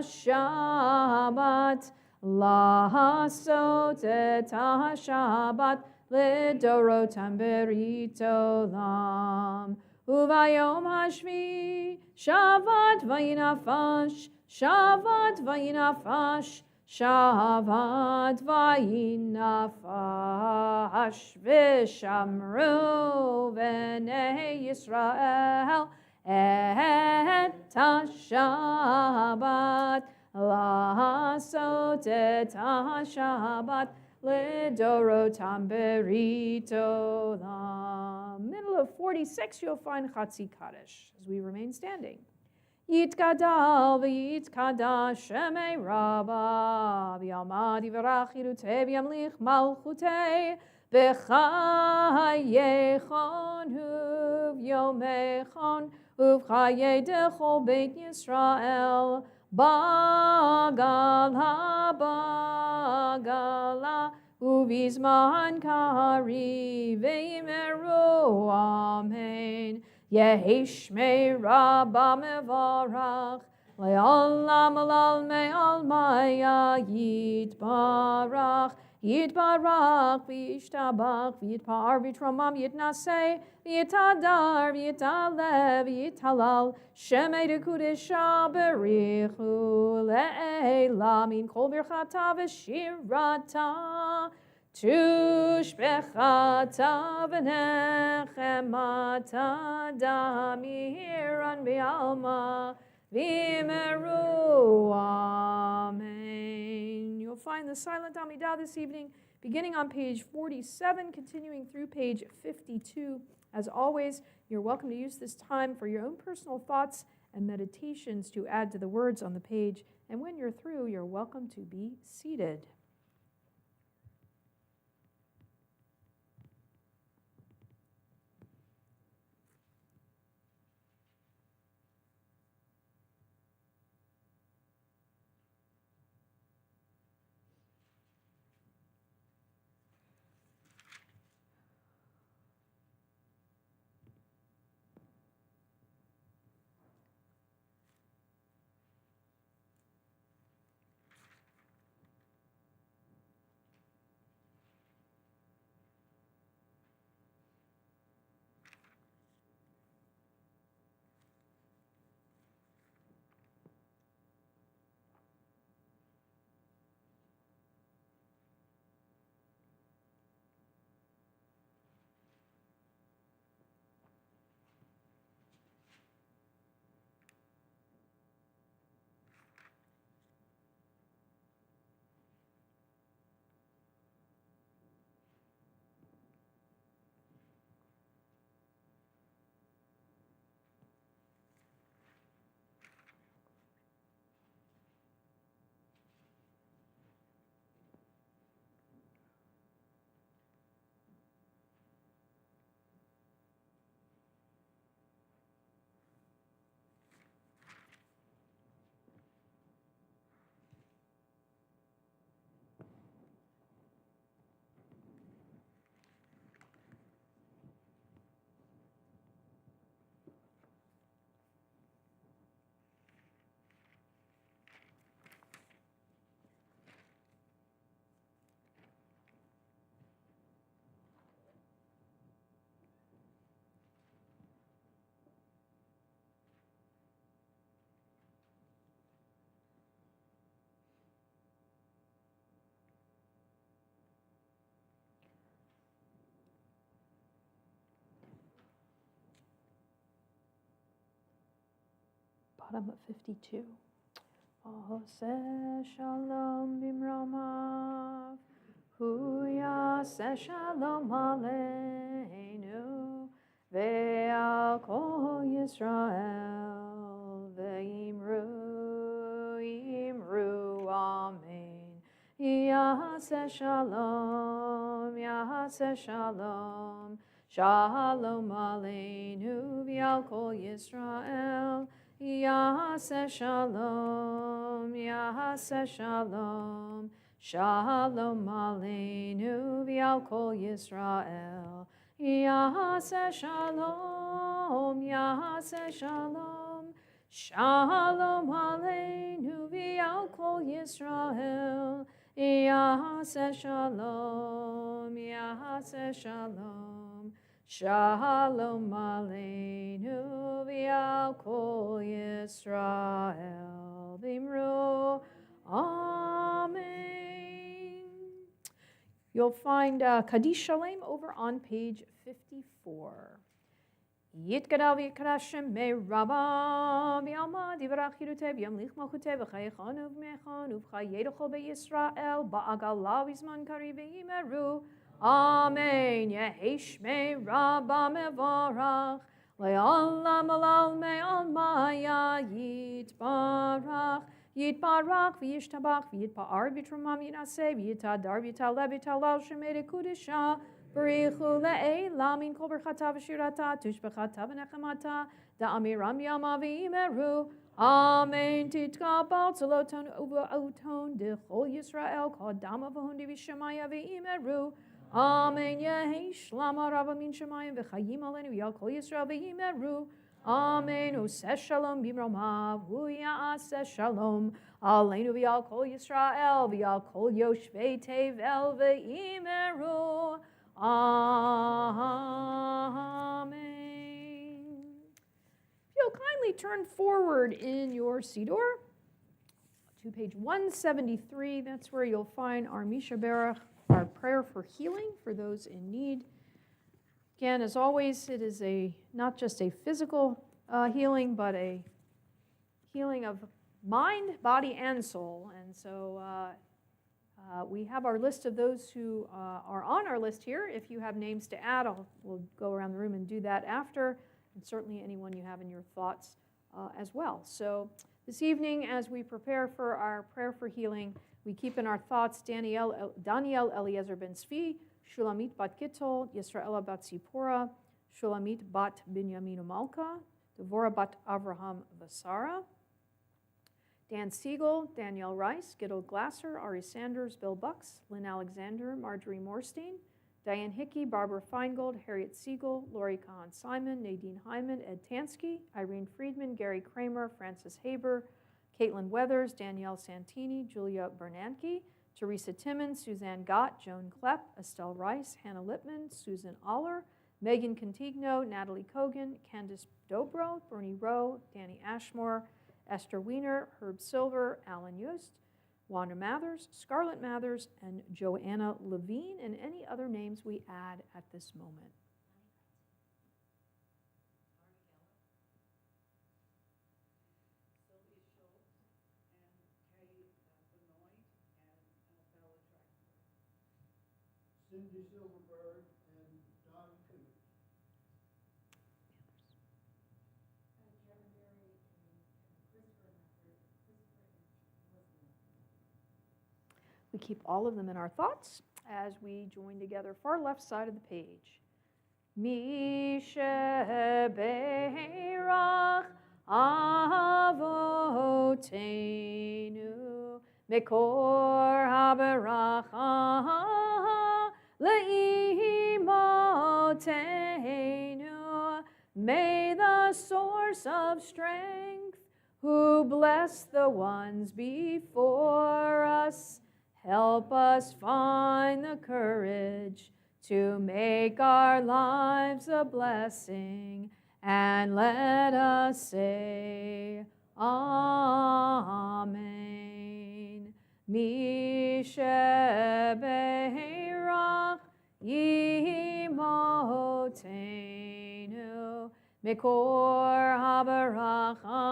Shabbat la'asot et Shabbat lidorotam berit olam uvayom hashvi Shabbat vayinafash Shabbat vayinafash Shabbat vayinafash v'shamru b'nei Yisrael et Shabbat la'asot et Shabbat lidorotam berit olam. Middle of 46, you'll find Chatzi Kaddish as we remain standing. Yitgadal v'yitkadash shemei Rabba v'yamad yivarach yirutei v'yamlich malchutei b'chayechon u'v'yomechon u'v'chayei dechol beit Yisrael bagala u'vizman kari v'yimeru amen Yehi Shmei Rabba mevarach le'olam alal me'almaya yitbarach v'yishtabach v'yitpa'ar v'yitromam yitnaseh v'yitadar v'yitalev v'yitalal shemei dekudesha berichu le'elam min kol birchata v'shirata Tushbechata v'nechemata damiran b'alma v'meru amen. You'll find the silent Amidah this evening, beginning on page 47, continuing through page 52. As always, you're welcome to use this time for your own personal thoughts and meditations to add to the words on the page. And when you're through, you're welcome to be seated. bottom of 52. Aseh shalom bimromav, hu yaseh shalom aleinu, ve'al kol Yisrael, ve'imru, imru, amen. Yaseh shalom, shalom aleinu, ve'al kol Yisrael, Yaseh shalom, shalom aleinu v'al kol Yisrael. Yaseh shalom, shalom aleinu v'al kol Yisrael. Yaseh shalom, shalom aleinu v'al kol Yisrael. V'imru, amen. You'll find Kaddish Shalem over on page 54. Yitgadal v'yikra shemei Rabba v'yalma divrach yiruteh v'yamlich malchuteh v'chayechan uv'mechan uv'chayeduchol be'Yisrael ba'agala v'zman kari v'imeru. Amen. Yeheshmei Rabba mevarach le'olam alal me'almaya yitbarach v'yishtabach v'yitpa'ar v'yitrumam yinaseh v'yitadar v'yitaleh v'yitalal shemei dekudisha b'richu le'elam min kol berchata v'shirata tushbechata v'nechemata da'amiram yama v'imeru. Amen. Titkabal tzeloton u'oton d'chol Yisrael kodama v'hundi v'shemaya v'imeru. Amen. Yehi shlama rava min shemayim v'chayim alenu v'yal kol Yisrael v'imeru. Amen. Useh shalom bimromav hu ya'aseh shalom alenu v'yal kol Yisrael v'yal kol yoshvei tevel v'imeru. Amen. If you'll kindly turn forward in your Siddur to page 173, that's where you'll find our Misha Berach, our prayer for healing for those in need. Again, as always, it is not just a physical healing, but a healing of mind, body, and soul. And so we have our list of those who are on our list here. If you have names to add, we'll go around the room and do that after, and certainly anyone you have in your thoughts as well. So this evening, as we prepare for our prayer for healing, we keep in our thoughts Daniel Eliezer ben Tzvi, Shulamit bat Gittel, Yisraela bat Zipporah, Shulamit bat Binyamin Malka, Devorah bat Avraham Vasara, Dan Siegel, Danielle Rice, Gittel Glasser, Ari Sanders, Bill Bucks, Lynn Alexander, Marjorie Morstein, Diane Hickey, Barbara Feingold, Harriet Siegel, Lori Kahan Simon, Nadine Hyman, Ed Tansky, Irene Friedman, Gary Kramer, Francis Haber, Caitlin Weathers, Danielle Santini, Julia Bernanke, Teresa Timmons, Suzanne Gott, Joan Klepp, Estelle Rice, Hannah Lippman, Susan Aller, Megan Contigno, Natalie Kogan, Candice Dobro, Bernie Rowe, Danny Ashmore, Esther Wiener, Herb Silver, Alan Yost, Wanda Mathers, Scarlett Mathers, and Joanna Levine, and any other names we add at this moment. Cindy Silverberg and Don Coote. We keep all of them in our thoughts as we join together, far left side of the page. Mishe beirach avotenu mekor haberacha leimotenu. May the source of strength, who bless the ones before us, help us find the courage to make our lives a blessing, and let us say, Amen. Mishe beirach imotenu, mekor habaracha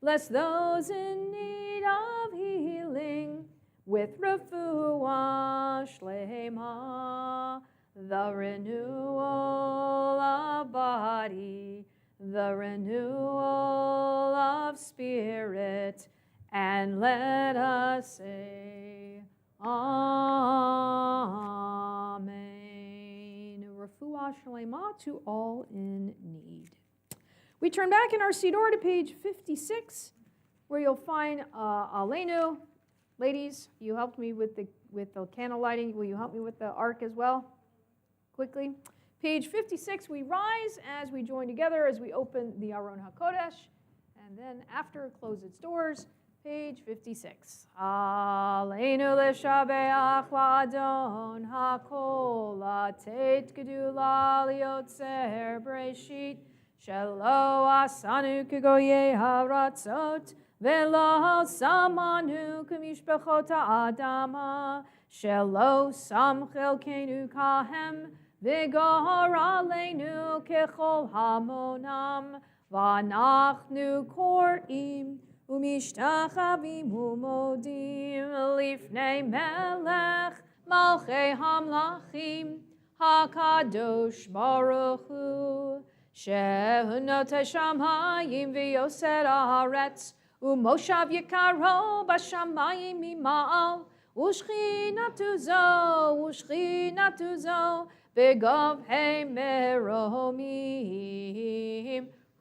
Bless those in need of healing with refuah shlema, the renewal of body, the renewal of spirit, and let us say, Amen. Refuah shlema to all in need. We turn back in our Siddur to page 56, where you'll find Aleinu. Ladies, you helped me with the candle lighting. Will you help me with the ark as well? Quickly. Page 56, we rise as we join together as we open the Aron HaKodesh. And then after, close its doors. Page 56. Aleinu l'shabeach la'adon ha'kol la'tet gedula liotzer breshit shelo asanu kegoyei haratzot velo samanu kemishpechot ha'adama shelo sam chelkenu kahem v'gor aleinu kechol hamonam v'anachnu kor'im ומשתחווים ומודים לפני מלך מלכי המלכים הקדוש ברוך הוא שהונות השמיים ויוסר הארץ ומושב יקרו בשמיים ממעל ושכינתו זו בגבהי מרומים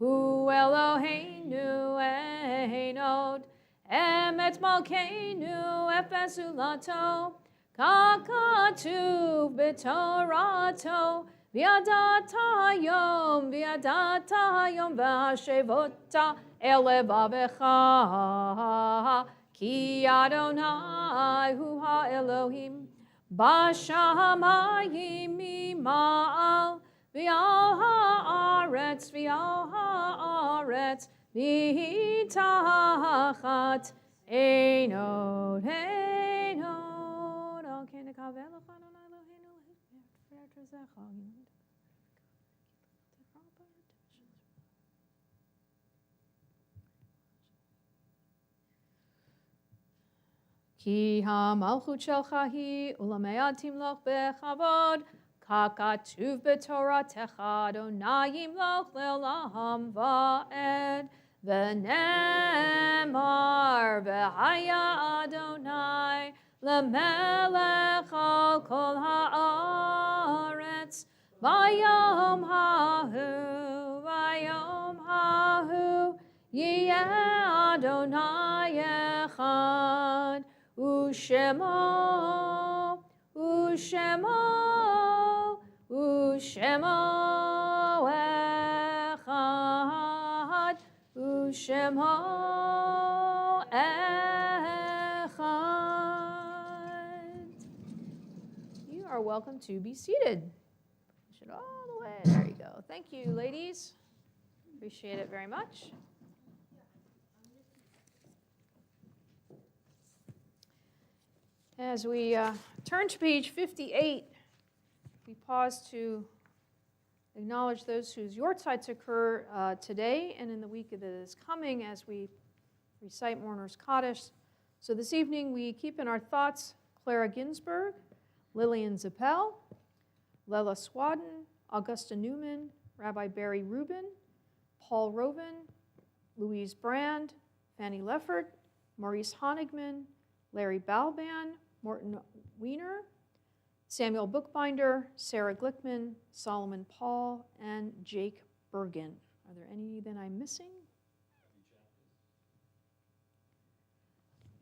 Hu Eloheinu ein od, emet malkeinu efes ulato, kakatuv b'torato, v'yadat hayom v'hashevota elevavecha, ki Adonai hu ha'Elohim, b'shamayim mima'al, v'al ha'aretz mitachat einod al ken nekavel Adonai Eloheinu le'Eretzecha. Ki ha'malchut shelcha hi ulamei timloch bechavod Kakatuv b'toratecha Adonai yimloch le'olam va'ed v'nemar v'haya Adonai le'melech al kol ha'aretz v'yom hahu yiyeh Adonai echad u'shemo echad, u'shemo echad. You are welcome to be seated. Push it all the way. There you go. Thank you, ladies. Appreciate it very much. As we turn to page 58, we pause to acknowledge those whose yortzites occur today and in the week that is coming as we recite Mourner's Kaddish. So this evening we keep in our thoughts Clara Ginsburg, Lillian Zippel, Lela Swadden, Augusta Newman, Rabbi Barry Rubin, Paul Rovin, Louise Brand, Fanny Leffert, Maurice Honigman, Larry Balban, Morton Wiener, Samuel Bookbinder, Sarah Glickman, Solomon Paul, and Jake Bergen. Are there any that I'm missing?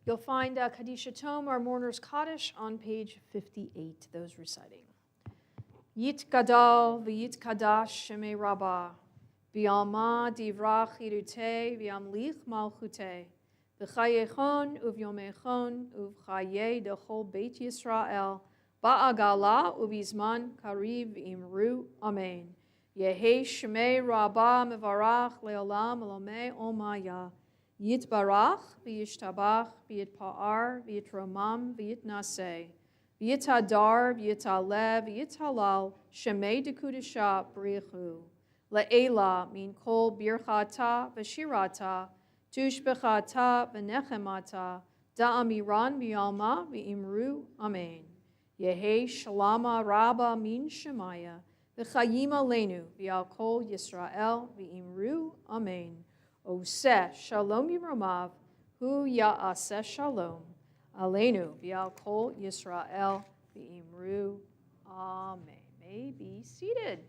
You'll find Kadisha Tome, our Mourner's Kaddish, on page 58, those reciting. Yit Gadal v'yit Kadash Shemei Rabbah, v'yalma divrach irute v'yamlich malchute, v'chayechon uv'yomechon uv'chaye dechol Beit Yisrael, ba'agala uv'izman kariv v'imru, amen. Yehi Shemei Rabbah mevarach le'olam elomei omaya, Yitbarach v'yishtabach v'yitpa'ar v'yitromam v'yitnaseh, v'yitadar v'yitalev v'yithalal shemei dekudesha b'richu, le'ela min kol birchata v'shirata tushbechata v'nechemata, da'amiran bi'alma v'imru, amen. Yehi shalama rabba min shemaya, v'chayim aleinu v'al kol Yisrael v'imru, amen. Oseh shalom yimromav, hu ya'aseh shalom, aleinu v'al kol Yisrael v'imru, amen. May be seated.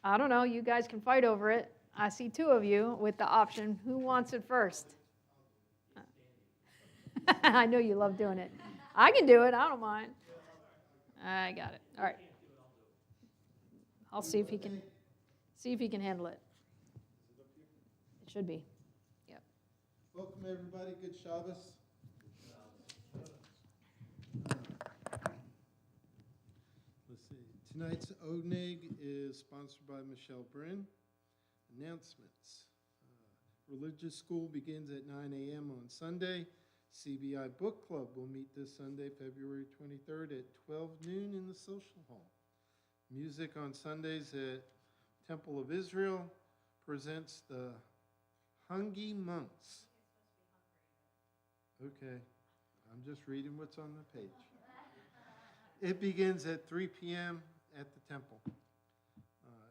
I don't know, you guys can fight over it. I see two of you with the option. Who wants it first? I know you love doing it. I can do it, I don't mind. I got it. All right. I'll see if he can handle it. It should be. Yep. Welcome, everybody. Good Shabbos. Let's see. Tonight's Oneg is sponsored by Michelle Brin. Announcements. Religious school begins at 9 a.m. on Sunday. CBI Book Club will meet this Sunday, February 23rd at 12 noon in the social hall. Music on Sundays at Temple of Israel presents the Hungy Monks. Okay, I'm just reading what's on the page. It begins at 3 p.m. at the temple.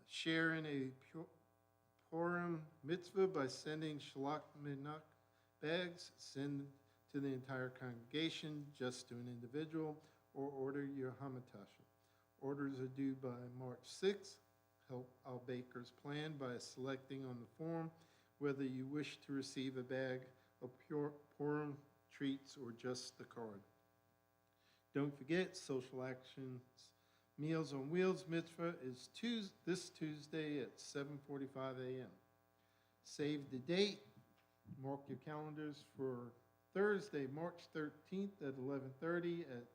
Share in a Purim mitzvah by sending shalach minach bags. Send to the entire congregation, just to an individual, or order your hamantashen. Orders are due by March 6th. Help our bakers plan by selecting on the form whether you wish to receive a bag of pure Purim treats or just the card. Don't forget, Social Actions Meals on Wheels mitzvah is this Tuesday at 7:45 a.m. Save the date. Mark your calendars for Thursday, March 13th at 11:30 at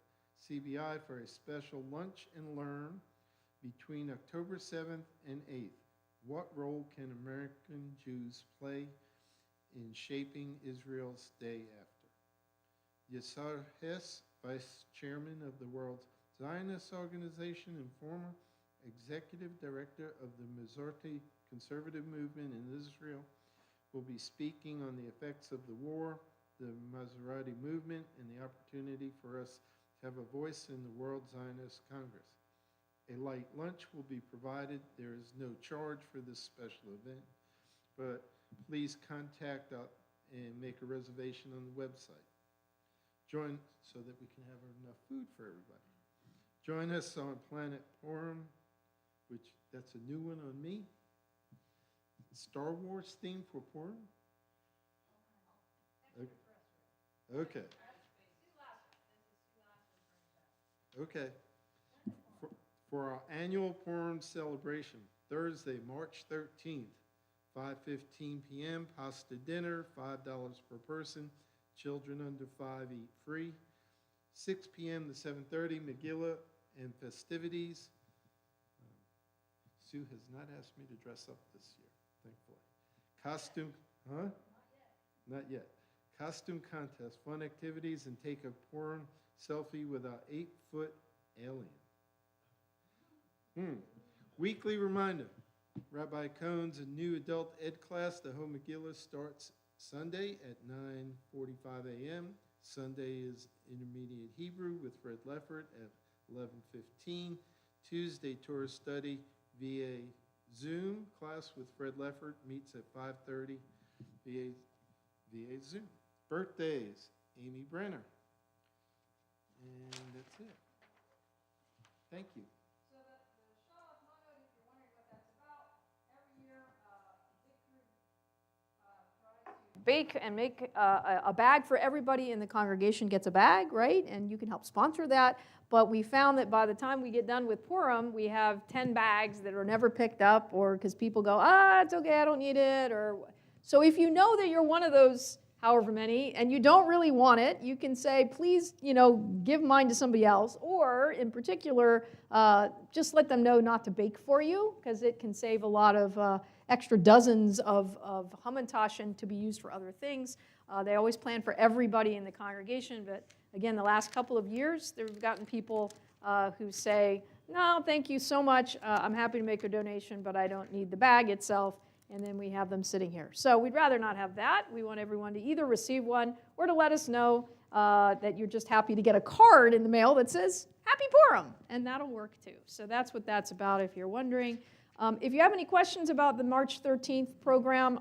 CBI for a special lunch and learn between October 7th and 8th. What role can American Jews play in shaping Israel's day after? Yisar Hess, Vice Chairman of the World Zionist Organization and former Executive Director of the Mizrahi Conservative Movement in Israel, will be speaking on the effects of the war, the Mizrahi movement, and the opportunity for us to have a voice in the World Zionist Congress. A light lunch will be provided. There is no charge for this special event, but please contact us and make a reservation on the website. Join so that we can have enough food for everybody. Join us on Planet Purim, which that's a new one on me. Star Wars theme for Purim. Okay. Okay. For our annual Purim celebration, Thursday, March 13th, 5:15 p.m., pasta dinner, $5 per person. Children under 5 eat free. 6 p.m. to 7:30, Megillah and festivities. Sue has not asked me to dress up this year, thankfully. Costume, huh? Not yet. Costume contest, fun activities, and take a Purim selfie with our 8-foot alien. Weekly reminder, Rabbi Cohn's a new adult ed class, the Home Megillah, starts Sunday at 9:45 a.m. Sunday is intermediate Hebrew with Fred Leffert at 11:15. Tuesday, Torah study via Zoom. Class with Fred Leffert meets at 5:30 via Zoom. Birthdays, Amy Brenner. And that's it. Thank you. So the Shabbat Motto, if you're wondering what that's about, every year Vic tries to bake and make a bag for everybody in the congregation gets a bag, right? And you can help sponsor that. But we found that by the time we get done with Purim, we have 10 bags that are never picked up, or because people go, it's okay, I don't need it. Or so if you know that you're one of those however many, and you don't really want it, you can say, please, give mine to somebody else. Or, in particular, just let them know not to bake for you, because it can save a lot of extra dozens of hamantashen to be used for other things. They always plan for everybody in the congregation, but again, the last couple of years, they've gotten people who say, no, thank you so much. I'm happy to make a donation, but I don't need the bag itself. and then we have them sitting here. So we'd rather not have that. We want everyone to either receive one or to let us know that you're just happy to get a card in the mail that says Happy Purim, and that'll work too. So that's what that's about if you're wondering. If you have any questions about the March 13th program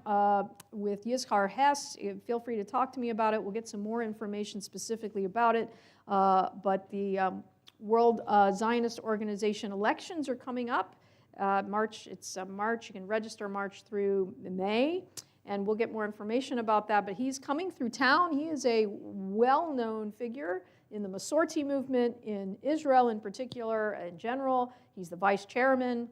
with Yizhar Hess, feel free to talk to me about it. We'll get some more information specifically about it. But the World Zionist Organization elections are coming up. March. You can register March through May, and we'll get more information about that. But he's coming through town. He is a well-known figure in the Masorti movement in Israel in particular, in general. He's the vice chairman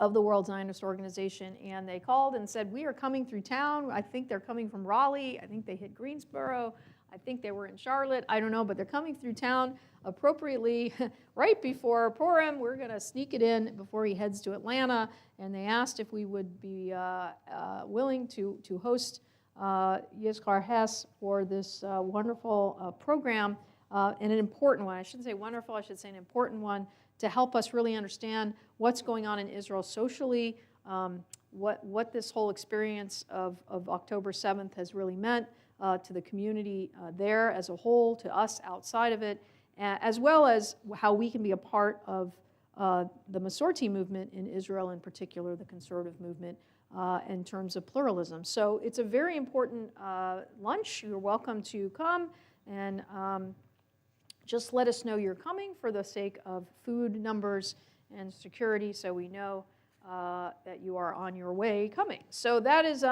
of the World Zionist Organization, and they called and said, we are coming through town. I think they're coming from Raleigh. I think they hit Greensboro. I think they were in Charlotte. I don't know, but they're coming through town appropriately right before Purim. We're going to sneak it in before he heads to Atlanta, and they asked if we would be willing to host Yizhar Hess for this wonderful program, and an important one. I shouldn't say wonderful, I should say an important one, to help us really understand what's going on in Israel socially, what this whole experience of October 7th has really meant to the community there as a whole, to us outside of it, as well as how we can be a part of the Masorti movement in Israel, in particular the conservative movement, in terms of pluralism. So it's a very important lunch. You're welcome to come, and just let us know you're coming for the sake of food numbers and security, so we know that you are on your way coming. So that is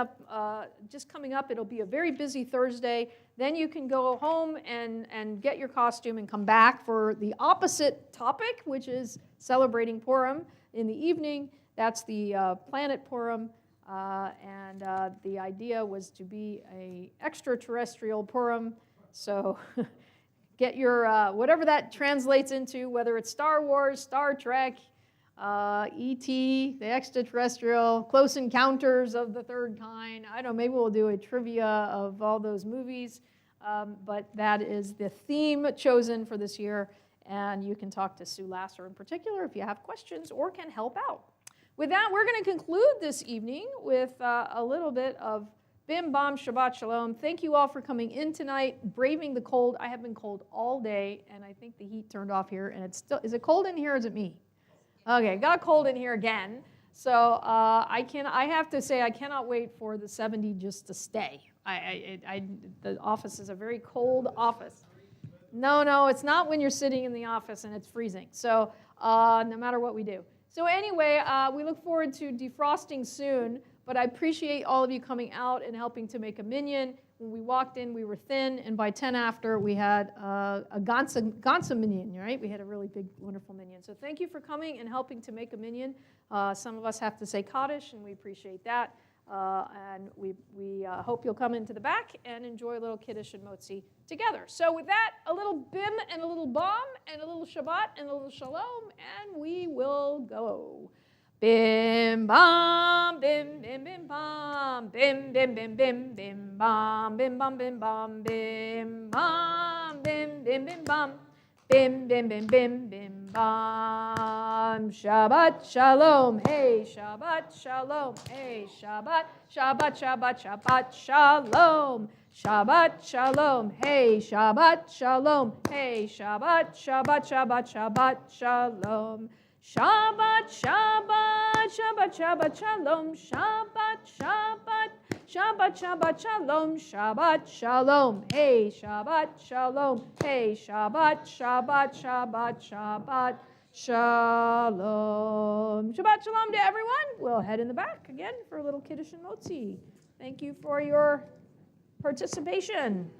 just coming up. It'll be a very busy Thursday. Then you can go home and get your costume and come back for the opposite topic, which is celebrating Purim in the evening. That's the Planet Purim, and the idea was to be an extraterrestrial Purim. So get your, whatever that translates into, whether it's Star Wars, Star Trek, E.T., the extraterrestrial, Close Encounters of the Third Kind. I don't know, maybe we'll do a trivia of all those movies, but that is the theme chosen for this year, and you can talk to Sue Lasser in particular if you have questions or can help out. With that, we're going to conclude this evening with a little bit of Bim Bam Shabbat Shalom. Thank you all for coming in tonight, braving the cold. I have been cold all day, and I think the heat turned off here, and it's still, is it cold in here or is it me? Okay, got cold in here again. So I have to say I cannot wait for the 70 just to stay. The office is a very cold office. No, it's not when you're sitting in the office and it's freezing. So no matter what we do. So anyway, we look forward to defrosting soon. But I appreciate all of you coming out and helping to make a minyan. When we walked in, we were thin, and by 10 after, we had a Gansa minyan, right? We had a really big, wonderful minyan. So thank you for coming and helping to make a minyan. Some of us have to say Kaddish, and we appreciate that. And we hope you'll come into the back and enjoy a little Kiddush and Motzi together. So with that, a little Bim and a little Bam and a little Shabbat and a little Shalom, and we will go. Bim bam, bim bim bim bam, bim bim bim bim bim bam, bim bam bim bam, bim bam, bim bim bim bam, bim bim bim bim bim bam. Shabbat shalom, hey Shabbat shalom, hey Shabbat, Shabbat Shabbat Shabbat shalom. Shabbat shalom, hey Shabbat shalom, hey Shabbat Shabbat Shabbat Shabbat shalom. Shabbat, Shabbat, Shabbat, Shabbat, Shalom, Shabbat, Shabbat, Shabbat, Shabbat, Shalom, Shabbat, Shalom, hey, Shabbat, Shalom, hey, Shabbat, Shabbat, Shabbat, Shabbat, Shalom. Shabbat, Shalom to everyone. We'll head in the back again for a little Kiddush and Motzi. Thank you for your participation.